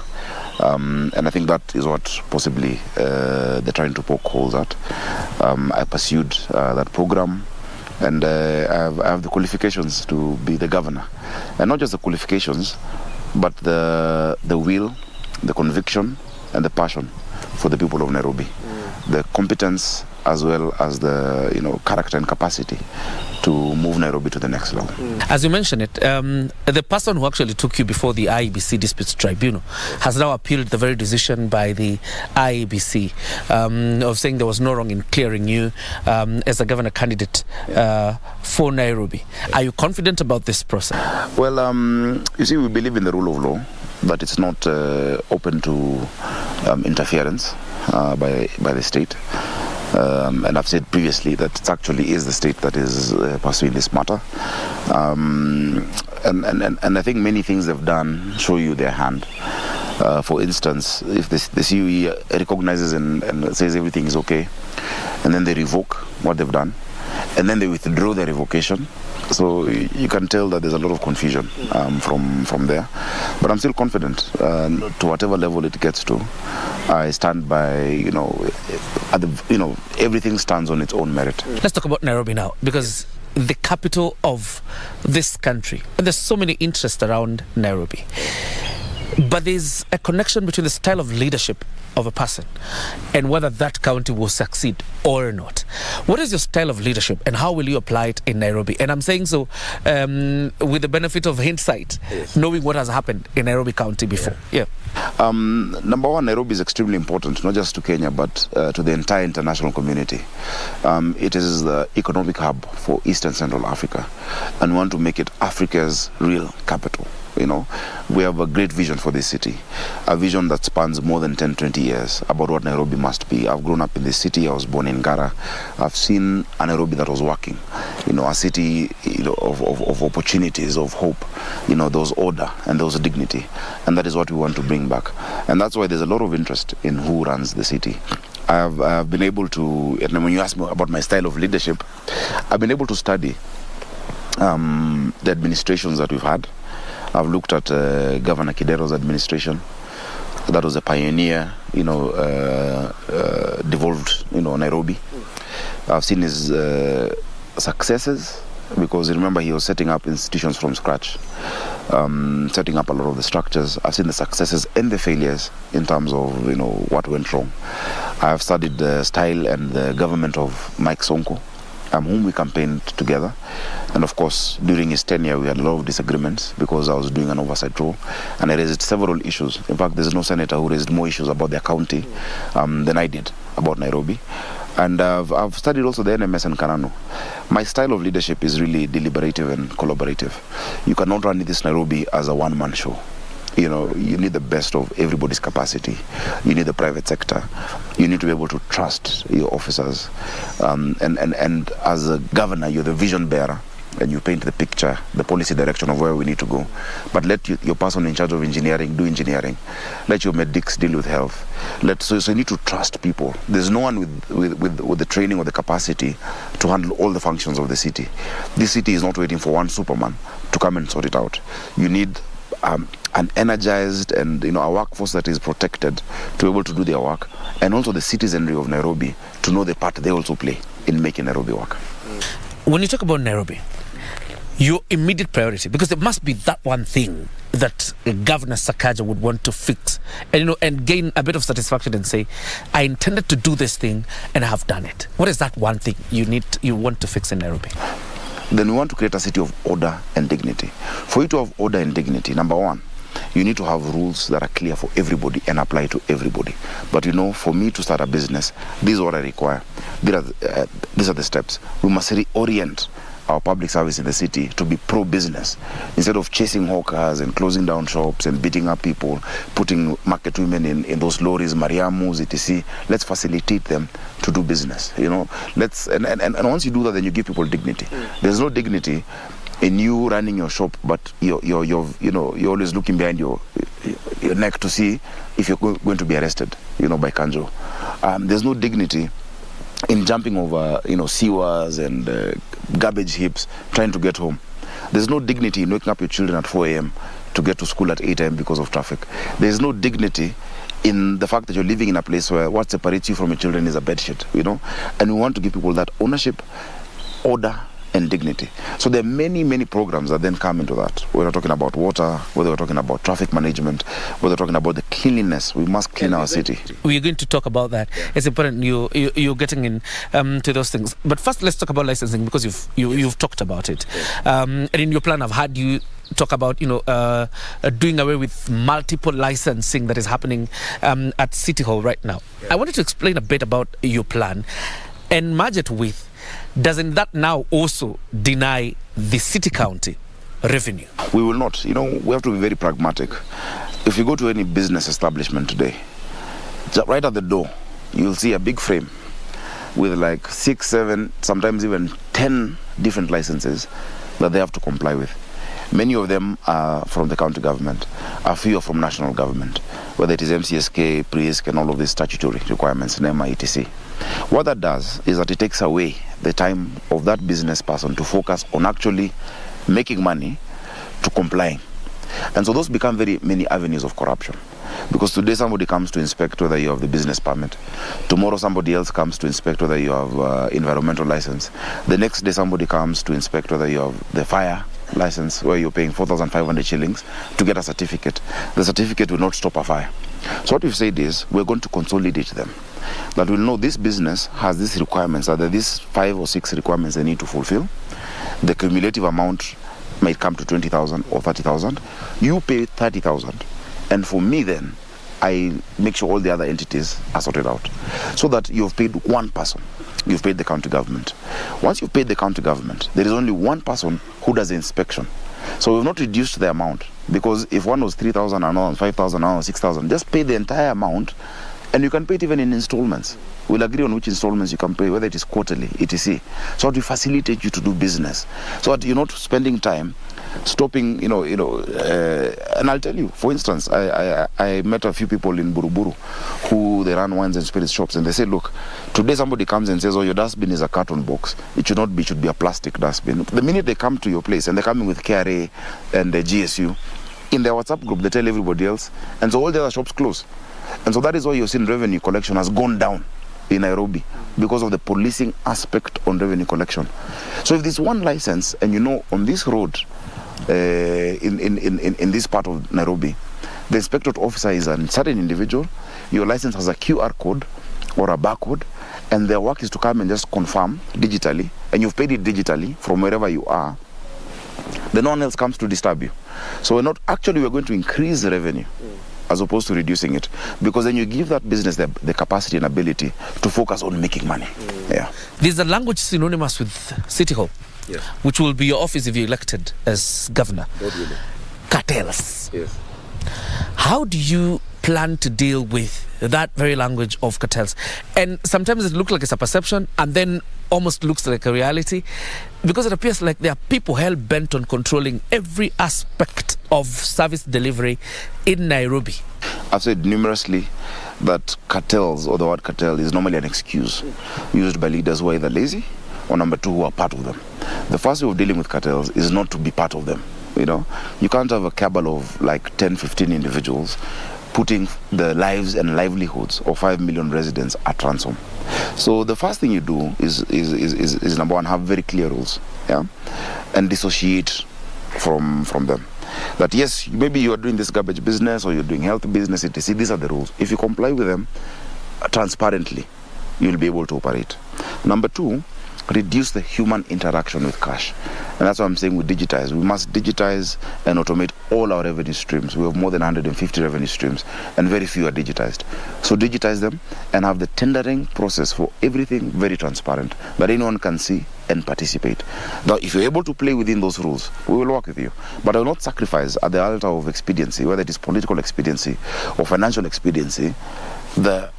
And I think that is what possibly they're trying to poke holes at. I pursued that program, and I have the qualifications to be the governor. And not just the qualifications, but the will, the conviction, and the passion for the people of Nairobi. The competence as well as the character and capacity to move Nairobi to the next level. As you mentioned it, the person who actually took you before the IEBC Disputes Tribunal has now appealed the very decision by the IEBC of saying there was no wrong in clearing you as a governor candidate for Nairobi. Are you confident about this process? Well, you see, we believe in the rule of law, but it's not open to interference by the state. And I've said previously that it actually is the state that is pursuing this matter. And I think many things they've done show you their hand. For instance, if the CUE recognizes and says everything is okay, and then they revoke what they've done, and then they withdraw their revocation. So you can tell that there's a lot of confusion from there. But I'm still confident to whatever level it gets to. I stand by, everything stands on its own merit. Let's talk about Nairobi now, because the capital of this country, and there's so many interests around Nairobi. But there's a connection between the style of leadership of a person and whether that county will succeed or not. What is your style of leadership and how will you apply it in Nairobi? And I'm saying so with the benefit of hindsight, knowing what has happened in Nairobi County before. Number one, Nairobi is extremely important, not just to Kenya, but to the entire international community. It is the economic hub for East and Central Africa, and we want to make it Africa's real capital. You know, we have a great vision for this city, a vision that spans more than 10, 20 years about what Nairobi must be. I've grown up in this city. I was born in Ngara. I've seen a Nairobi that was working, you know, a city, you know, of opportunities, of hope, you know, there was order and there was dignity. And that is what we want to bring back. And that's why there's a lot of interest in who runs the city. I have been able to, and when you ask me about my style of leadership, I've been able to study the administrations that we've had. I've looked at Governor Kidero's administration. That was a pioneer, you know, devolved, you know, Nairobi. I've seen his successes, because remember he was setting up institutions from scratch, setting up a lot of the structures. I've seen the successes and the failures in terms of, you know, what went wrong. I've studied the style and the government of Mike Sonko, whom we campaigned together. And of course, during his tenure, we had a lot of disagreements because I was doing an oversight role. And I raised several issues. In fact, there's no senator who raised more issues about their county than I did about Nairobi. And I've studied also the NMS and Kananu. My style of leadership is really deliberative and collaborative. You cannot run this Nairobi as a one-man show. You know, you need the best of everybody's capacity. You need the private sector. You need to be able to trust your officers. And as a governor, you're the vision bearer, and you paint the picture, the policy direction of where we need to go. But let your person in charge of engineering do engineering. Let your medics deal with health. So you need to trust people. There's no one with the training or the capacity to handle all the functions of the city. This city is not waiting for one Superman to come and sort it out. You need an energized and, you know, a workforce that is protected to be able to do their work, and also the citizenry of Nairobi to know the part they also play in making Nairobi work. When you talk about Nairobi, your immediate priority, because there must be that one thing that Governor Sakaja would want to fix, and, you know, and gain a bit of satisfaction and say, I intended to do this thing and I have done it. What is that one thing you want to fix in Nairobi? Then we want to create a city of order and dignity. For you to have order and dignity, number one, you need to have rules that are clear for everybody and apply to everybody. But, you know, for me to start a business, this is what I require. These are the steps. We must reorient our public service in the city to be pro-business. Instead of chasing hawkers and closing down shops and beating up people, putting market women in those lorries, Mariamus, etc., let's facilitate them to do business. You know, and once you do that, then you give people dignity. There's no dignity in you running your shop, but you're always looking behind your neck to see if you're going to be arrested, you know, by Kanjo. There's no dignity in jumping over, you know, sewers and garbage heaps trying to get home. There's no dignity in waking up your children at 4 a.m. to get to school at 8 a.m. because of traffic. There's no dignity in the fact that you're living in a place where what separates you from your children is a bedsheet, you know. And we want to give people that ownership, order, and dignity. So there are many, many programs that then come into that. Whether we're talking about water, whether we're talking about traffic management, whether we're talking about the cleanliness. We must clean our city. We're going to talk about that. It's important you're getting in to those things. But first, let's talk about licensing, because you've talked about it. And in your plan, I've had you talk about, you know, doing away with multiple licensing that is happening at City Hall right now. I wanted to explain a bit about your plan and merge it with, doesn't that now also deny the city county revenue? We will not. You know, we have to be very pragmatic. If you go to any business establishment today, right at the door, you'll see a big frame with like 6, 7, sometimes even 10 different licenses that they have to comply with. Many of them are from the county government, a few are from national government, whether it is MCSK, PRISC, and all of these statutory requirements, NEMA, etc. What that does is that it takes away the time of that business person to focus on actually making money to complying. And so those become very many avenues of corruption. Because today somebody comes to inspect whether you have the business permit. Tomorrow somebody else comes to inspect whether you have environmental license. The next day somebody comes to inspect whether you have the fire license, where you're paying 4,500 shillings to get a certificate. The certificate will not stop a fire. So what we've said is we're going to consolidate them. That we'll know this business has these requirements, that there are these 5 or 6 requirements they need to fulfill. The cumulative amount might come to 20,000 or 30,000. You pay 30,000. And for me then, I make sure all the other entities are sorted out. So that you've paid one person. You've paid the county government. Once you've paid the county government, there is only one person who does the inspection. So we've not reduced the amount, because if one was 3,000 and another 5,000 and another 6,000, just pay the entire amount, and you can pay it even in installments. We'll agree on which installments you can pay, whether it is quarterly, etc. So to facilitate you to do business, so that you're not spending time stopping, and I'll tell you, for instance, I met a few people in Buruburu who they run wines and spirits shops, and they said, look, today somebody comes and says, oh, your dustbin is a carton box. It should not be, it should be a plastic dustbin. The minute they come to your place, and they're coming with KRA and the GSU, in their WhatsApp group, they tell everybody else, and so all the other shops close. And so that is why you're seeing revenue collection has gone down in Nairobi, because of the policing aspect on revenue collection. So if there's one license, and on this road, in this part of Nairobi, the inspectorate officer is a certain individual, your license has a QR code or a barcode, and their work is to come and just confirm digitally, and you've paid it digitally from wherever you are, then no one else comes to disturb you. So we're going to increase the revenue as opposed to reducing it, because then you give that business the capacity and ability to focus on making money. Yeah. There's a language synonymous with City Hall, yes, which will be your office if you're elected as governor. What will it? Cartels. Yes. How do you plan to deal with that very language of cartels? And sometimes it looks like it's a perception, and then almost looks like a reality, because it appears like there are people hell-bent on controlling every aspect of service delivery in Nairobi. I've said numerously that cartels, or the word cartel, is normally an excuse used by leaders who are either lazy or number 2, who are part of them. The first way of dealing with cartels is not to be part of them. You can't have a cabal of like 10, 15 individuals putting the lives and livelihoods of 5 million residents at ransom. So the first thing you do is number 1, have very clear rules, and dissociate from them. That yes, maybe you are doing this garbage business or you're doing health business, etc. These are the rules. If you comply with them transparently, you'll be able to operate. Number 2, reduce the human interaction with cash. And that's why I'm saying we digitize. We must digitize and automate all our revenue streams. We have more than 150 revenue streams, and very few are digitized. So digitize them and have the tendering process for everything very transparent, that anyone can see and participate. Now, if you're able to play within those rules, we will work with you. But I will not sacrifice at the altar of expediency, whether it is political expediency or financial expediency, the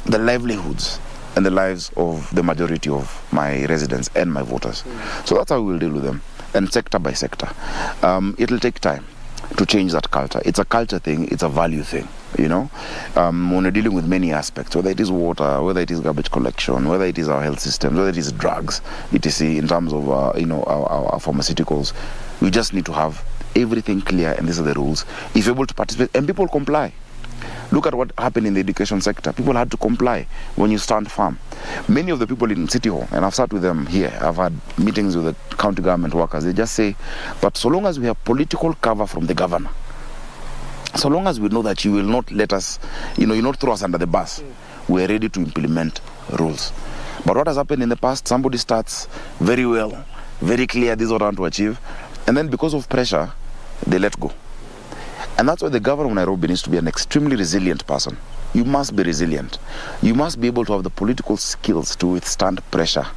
livelihoods and the lives of the majority of my residents and my voters. So that's how we will deal with them, and sector by sector. It'll take time to change that culture. It's a culture thing, it's a value thing, when we're dealing with many aspects, whether it is water, whether it is garbage collection, whether it is our health systems, whether it is drugs, etc. In terms of our pharmaceuticals, we just need to have everything clear, and these are the rules. If you're able to participate, and people comply. Look at what happened in the education sector. People had to comply when you stand firm. Many of the people in City Hall, and I've sat with them here, I've had meetings with the county government workers, they just say, but so long as we have political cover from the governor, so long as we know that you will not let us, you not throw us under the bus, we're ready to implement rules. But what has happened in the past, somebody starts very well, very clear, this is what I want to achieve, and then because of pressure, they let go. And that's why the governor of Nairobi needs to be an extremely resilient person. You must be resilient. You must be able to have the political skills to withstand pressure,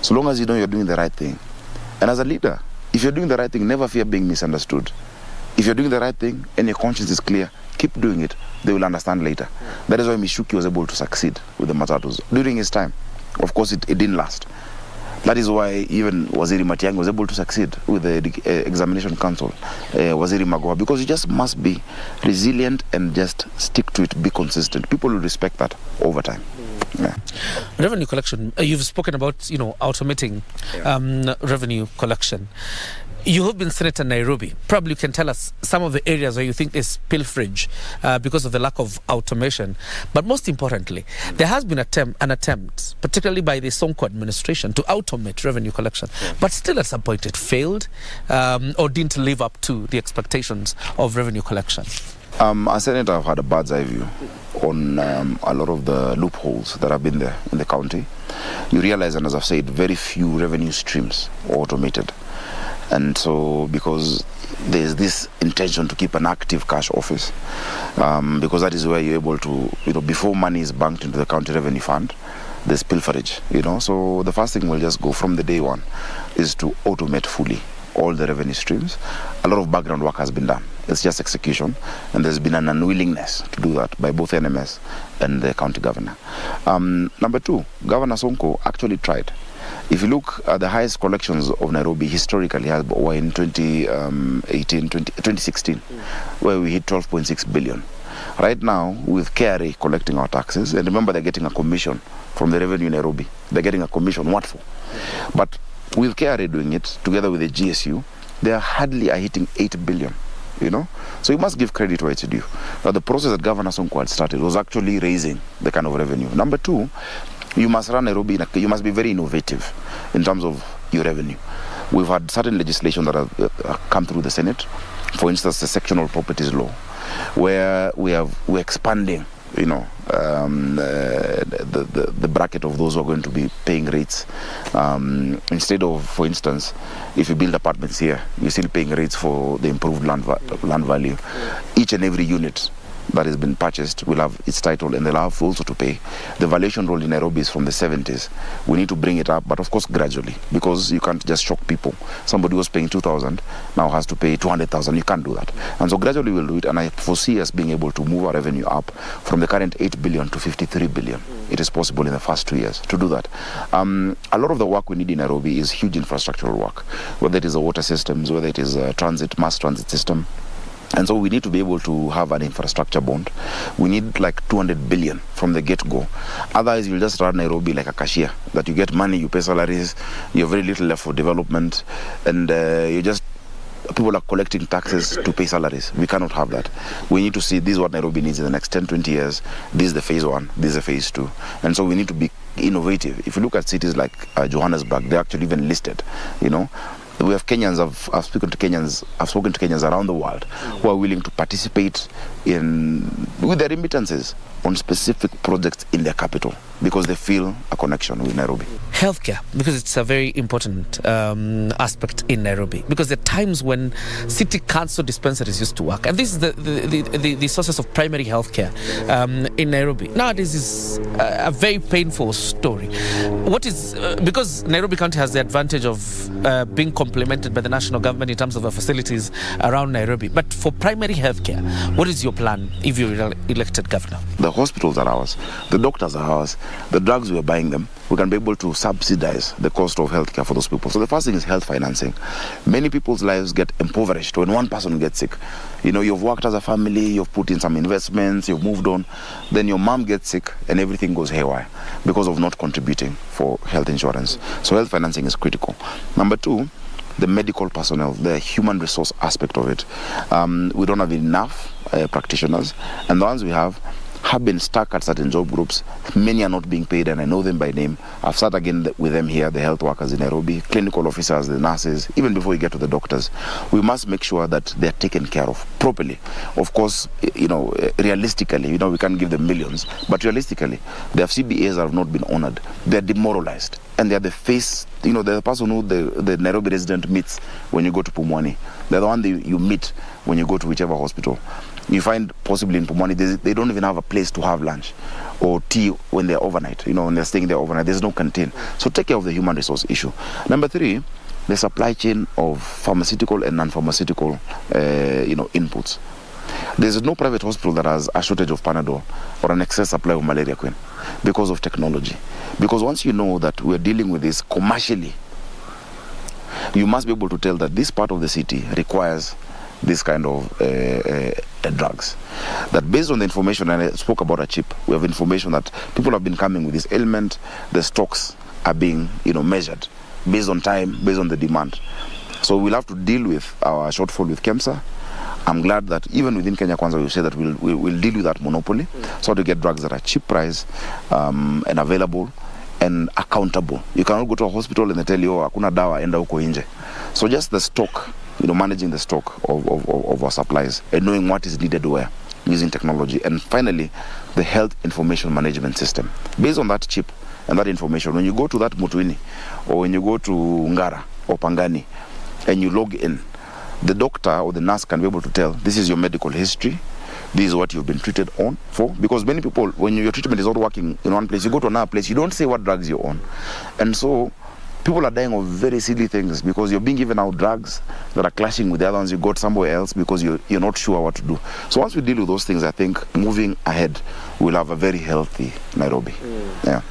so long as you know you're doing the right thing. And as a leader, if you're doing the right thing, never fear being misunderstood. If you're doing the right thing and your conscience is clear, keep doing it. They will understand later. That is why Mishuki was able to succeed with the Matatus during his time. Of course, it didn't last. That is why even Waziri Matiang'i was able to succeed with the examination council, Waziri Magoha, because you just must be resilient and just stick to it, be consistent. People will respect that over time. Yeah. Revenue collection, you've spoken about, automating revenue collection. You have been Senator Nairobi. Probably you can tell us some of the areas where you think there's pilferage because of the lack of automation. But most importantly, there has been an attempt, particularly by the Sonko administration, to automate revenue collection. But still at some point it failed or didn't live up to the expectations of revenue collection. As Senator, I've had a bird's eye view on a lot of the loopholes that have been there in the county. You realize, and as I've said, very few revenue streams are automated. And so, because there's this intention to keep an active cash office, because that is where you're able to, before money is banked into the county revenue fund, there's pilferage, So the first thing we'll just go from the day one is to automate fully all the revenue streams. A lot of background work has been done. It's just execution, and there's been an unwillingness to do that by both NMS and the county governor. Number two, Governor Sonko actually tried. If you look at the highest collections of Nairobi historically were in 2016, where we hit 12.6 billion. Right now, with KRA collecting our taxes, and remember they're getting a commission from the revenue in Nairobi. They're getting a commission, what for? But with KRA doing it, together with the GSU, they are hardly hitting 8 billion. So you must give credit where it's due. Now, the process that Governor Sonko had started was actually raising the kind of revenue. Number two, you must run Nairobi, you must be very innovative in terms of your revenue. We've had certain legislation that have come through the Senate. For instance, the sectional properties law, where we're expanding, the bracket of those who are going to be paying rates. Instead of, for instance, if you build apartments here, you're still paying rates for the improved land value. Each and every unit that has been purchased will have its title, and they'll have also to pay. The valuation roll in Nairobi is from the 70s. We need to bring it up, but of course gradually, because you can't just shock people. Somebody was paying 2,000 now has to pay 200,000. You can't do that. And so gradually we'll do it, and I foresee us being able to move our revenue up from the current 8 billion to 53 billion. It is possible in the first 2 years to do that. A lot of the work we need in Nairobi is huge infrastructural work, whether it is the water systems, whether it is a mass transit system. And so we need to be able to have an infrastructure bond. We need like 200 billion from the get-go. Otherwise, you'll just run Nairobi like a cashier, that you get money, you pay salaries, you have very little left for development, and people are collecting taxes to pay salaries. We cannot have that. We need to see this is what Nairobi needs in the next 10, 20 years. This is the phase one, this is the phase two. And so we need to be innovative. If you look at cities like Johannesburg, they're actually even listed, We have Kenyans, I've spoken to Kenyans around the world who are willing to participate with their remittances on specific projects in their capital because they feel a connection with Nairobi. Healthcare, because it's a very important aspect in Nairobi, because there are times when city council dispensaries used to work, and this is the sources of primary healthcare in Nairobi. Nowadays is a very painful story. Because Nairobi County has the advantage of being complemented by the national government in terms of the facilities around Nairobi, but for primary healthcare, what is your plan if you're elected governor? The hospitals are ours, the doctors are ours, the drugs we're buying them, we can be able to subsidize the cost of healthcare for those people. So the first thing is health financing. Many people's lives get impoverished when one person gets sick. You've worked as a family, you've put in some investments, you've moved on, then your mom gets sick and everything goes haywire because of not contributing for health insurance. So health financing is critical. Number two, the medical personnel, the human resource aspect of it. We don't have enough practitioners, and the ones we have been stuck at certain job groups. Many are not being paid, and I know them by name. I've sat again with them here, the health workers in Nairobi, clinical officers, the nurses, even before we get to the doctors. We must make sure that they're taken care of properly. Of course, realistically, we can't give them millions, but realistically, their CBAs have not been honored. They're demoralized, and they're the face, they're the person who the Nairobi resident meets when you go to Pumwani. They're the one you meet when you go to whichever hospital. You find possibly in Pumwani, they don't even have a place to have lunch or tea when they're overnight, when they're staying there overnight. There's no canteen. So take care of the human resource issue. Number three, the supply chain of pharmaceutical and non-pharmaceutical, inputs. There's no private hospital that has a shortage of Panadol or an excess supply of malaria queen because of technology. Because once you know that we're dealing with this commercially, you must be able to tell that this part of the city requires this kind of drugs. That based on the information, and I spoke about a chip, we have information that people have been coming with this ailment, the stocks are being measured based on time, based on the demand. So we'll have to deal with our shortfall with KEMSA. I'm glad that even within Kenya Kwanza we say that we'll deal with that monopoly, so to get drugs that are cheap price and available and accountable. You cannot go to a hospital and they tell you, hakuna dawa, enda huko nje. So just the stock, managing the stock of our supplies and knowing what is needed where. using technology. And finally, the health information management system. Based on that chip and that information, when you go to that Mutuini, or when you go to Ngara or Pangani, and you log in, the doctor or the nurse can be able to tell, this is your medical history, this is what you've been treated on for. Because many people, when your treatment is not working in one place, you go to another place, you don't say what drugs you're on. And so people are dying of very silly things because you're being given out drugs that are clashing with the other ones you got somewhere else because you're not sure what to do. So once we deal with those things, I think moving ahead, we'll have a very healthy Nairobi. Yeah.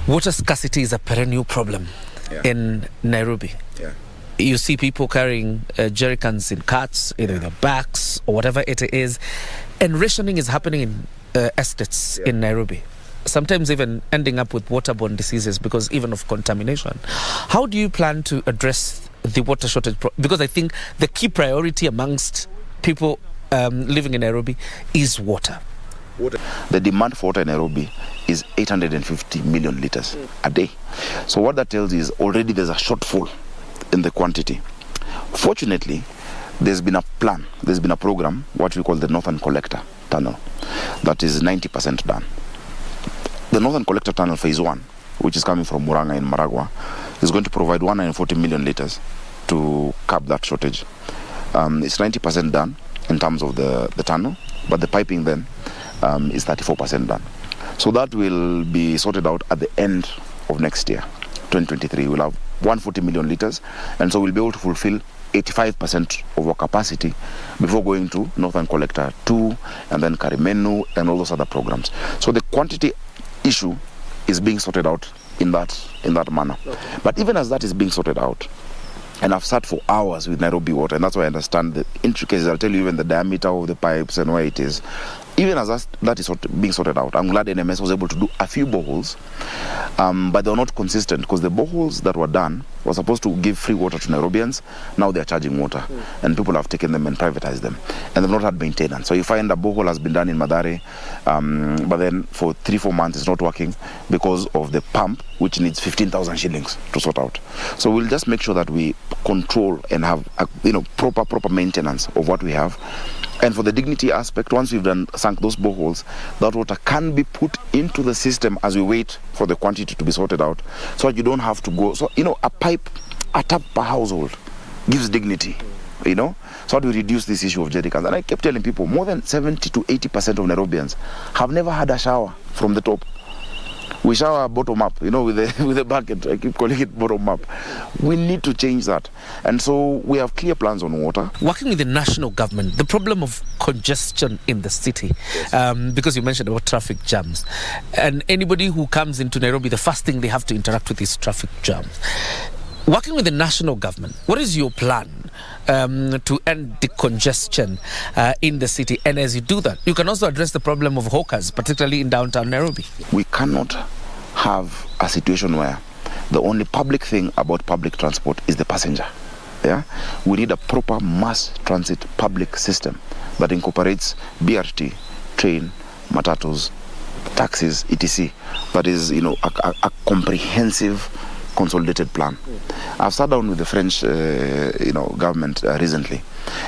Water scarcity is a perennial problem in Nairobi. Yeah. You see people carrying jerrycans in carts, either in their backs or whatever it is. And rationing is happening in estates in Nairobi. Sometimes even ending up with waterborne diseases because even of contamination. How do you plan to address the water shortage? Because I think the key priority amongst people living in Nairobi is water. The demand for water in Nairobi is 850 million litres a day. So what that tells you is already there's a shortfall in the quantity. Fortunately, there's been a plan, there's been a program, what we call the Northern Collector Tunnel, that is 90% done. The Northern Collector Tunnel Phase 1, which is coming from Murang'a in Maragua, is going to provide 140 million litres to curb that shortage. It's 90% done in terms of the tunnel, but the piping then is 34% done. So that will be sorted out at the end of next year, 2023. We'll have 140 million litres, and so we'll be able to fulfill 85% of our capacity before going to Northern Collector 2 and then Karimenu and all those other programs. So the quantity issue is being sorted out in that manner. But even as that is being sorted out, and I've sat for hours with Nairobi Water, and that's why I understand the intricacies. I'll tell you even the diameter of the pipes and where it is. Even as that is being sorted out, I'm glad NMS was able to do a few boreholes, but they were not consistent because the boreholes that were done were supposed to give free water to Nairobians. Now they're charging water, and people have taken them and privatized them, and they've not had maintenance. So you find a borehole has been done in Mathare, but then for 3-4 months it's not working because of the pump, which needs 15,000 shillings to sort out. So we'll just make sure that we control and have proper maintenance of what we have. And for the dignity aspect, once we've sunk those boreholes, that water can be put into the system as we wait for the quantity to be sorted out, so that you don't have to go. So, a tap per household gives dignity, so that we reduce this issue of jerrycans. And I kept telling people, more than 70 to 80% of Nairobians have never had a shower from the top. We shower bottom up, with a bucket. I keep calling it bottom up. We need to change that. And so we have clear plans on water. Working with the national government, the problem of congestion in the city, because you mentioned about traffic jams. And anybody who comes into Nairobi, the first thing they have to interact with is traffic jams. Working with the national government, what is your plan to end the congestion in the city? And as you do that, you can also address the problem of hawkers, particularly in downtown Nairobi. We cannot have a situation where the only public thing about public transport is the passenger. Yeah, we need a proper mass transit public system that incorporates BRT, train, matatus, taxis, etc. That is, a comprehensive consolidated plan. I've sat down with the French, government recently,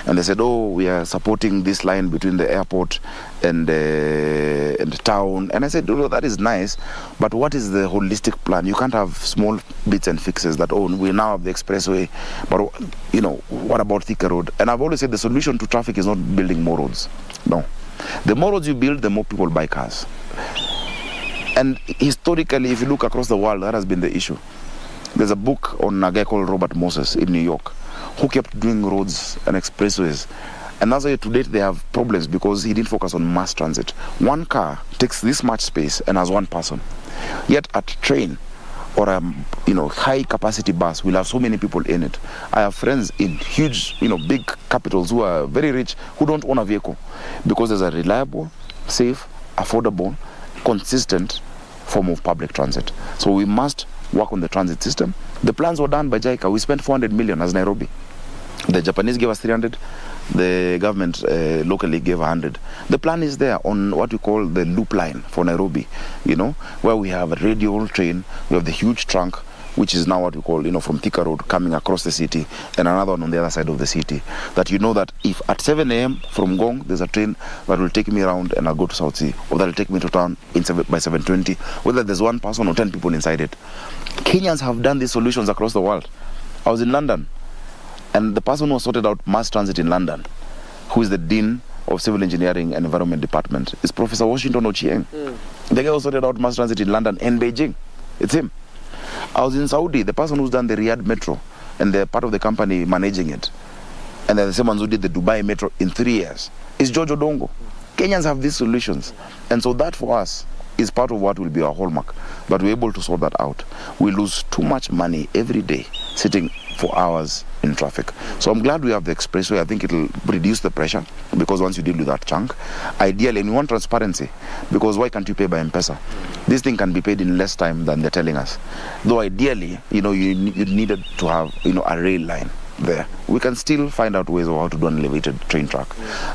and they said, we are supporting this line between the airport and the town. And I said, that is nice, but what is the holistic plan? You can't have small bits and fixes that, we now have the expressway, but, what about Thika Road? And I've always said the solution to traffic is not building more roads. No. The more roads you build, the more people buy cars. And historically, if you look across the world, that has been the issue. There's a book on a guy called Robert Moses in New York who kept doing roads and expressways. And that's why to date they have problems because he didn't focus on mass transit. One car takes this much space and has one person. Yet a train or a high capacity bus will have so many people in it. I have friends in huge, big capitals who are very rich who don't own a vehicle because there's a reliable, safe, affordable, consistent form of public transit. So we must work on the transit system. The plans were done by JICA. We spent 400 million as Nairobi. The Japanese gave us 300. The government locally gave 100. The plan is there on what we call the loop line for Nairobi, where we have a radial train, we have the huge trunk, which is now what we call, from Thika Road coming across the city, and another one on the other side of the city, that you know that if at 7 a.m. from Ngong, there's a train that will take me around and I'll go to South Sea, or that will take me to town by 7:20, whether there's one person or 10 people inside it. Kenyans have done these solutions across the world. I was in London, and the person who sorted out mass transit in London, who is the Dean of Civil Engineering and Environment Department, is Professor Washington Achieng. The guy who sorted out mass transit in London and Beijing. It's him. I was in Saudi, the person who's done the Riyadh Metro, and they're part of the company managing it. And they're the same ones who did the Dubai Metro in 3 years. It's George Odongo. Kenyans have these solutions. And so that for us is part of what will be our hallmark. But we're able to sort that out. We lose too much money every day sitting for hours in traffic. So I'm glad we have the expressway. I think it'll reduce the pressure, because once you deal with that chunk, ideally, and we want transparency, because why can't you pay by M-Pesa? This thing can be paid in less time than they're telling us. Though ideally, you needed to have, a rail line there. We can still find out ways of how to do an elevated train track.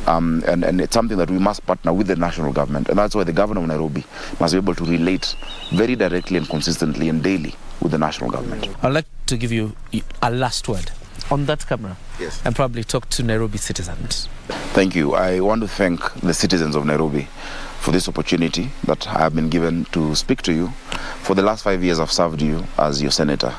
And it's something that we must partner with the national government. And that's why the governor of Nairobi must be able to relate very directly and consistently and daily with the national government. I'd like to give you a last word on that camera. Yes. And probably talk to Nairobi citizens. Thank you. I want to thank the citizens of Nairobi for this opportunity that I have been given to speak to you. For the last 5 years, I've served you as your senator.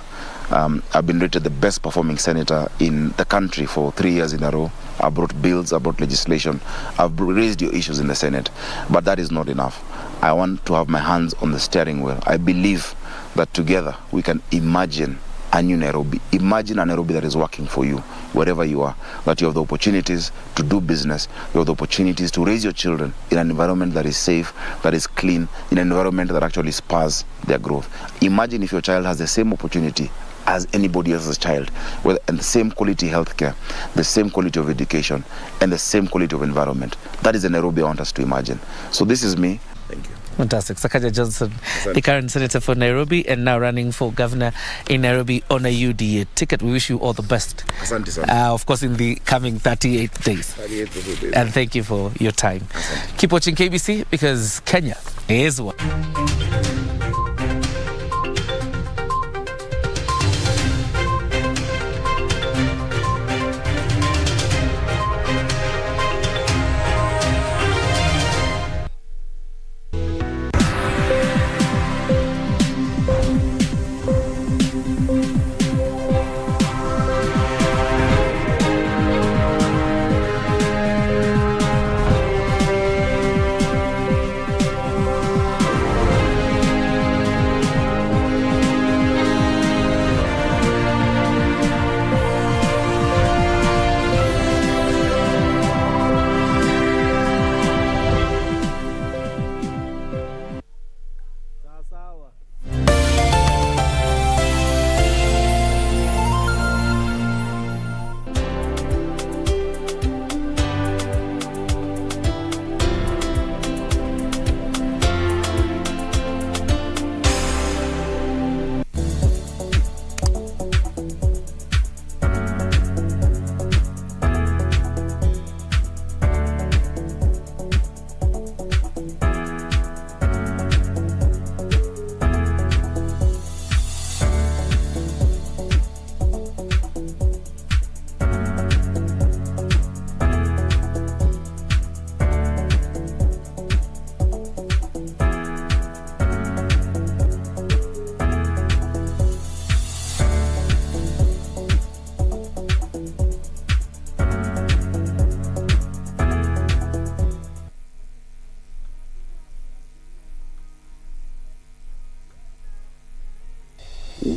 I've been rated the best performing senator in the country for 3 years in a row. I brought bills, I brought legislation, I've raised your issues in the Senate, but that is not enough. I want to have my hands on the steering wheel. I believe that together we can imagine a new Nairobi. Imagine a Nairobi that is working for you, wherever you are, that you have the opportunities to do business, you have the opportunities to raise your children in an environment that is safe, that is clean, in an environment that actually spurs their growth. Imagine if your child has the same opportunity as anybody else's child, and the same quality healthcare, the same quality of education, and the same quality of environment. That is the Nairobi I want us to imagine. So this is me. Thank you. Fantastic. Sakaja Johnson, the current senator for Nairobi and now running for governor in Nairobi on a UDA ticket. We wish you all the best. Asante sana. Of course, in the coming 38 days. 38 days. And thank you for your time. Asante. Keep watching KBC, because Kenya is one.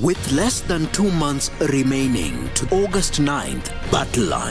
With less than 2 months remaining to August 9th, battle lines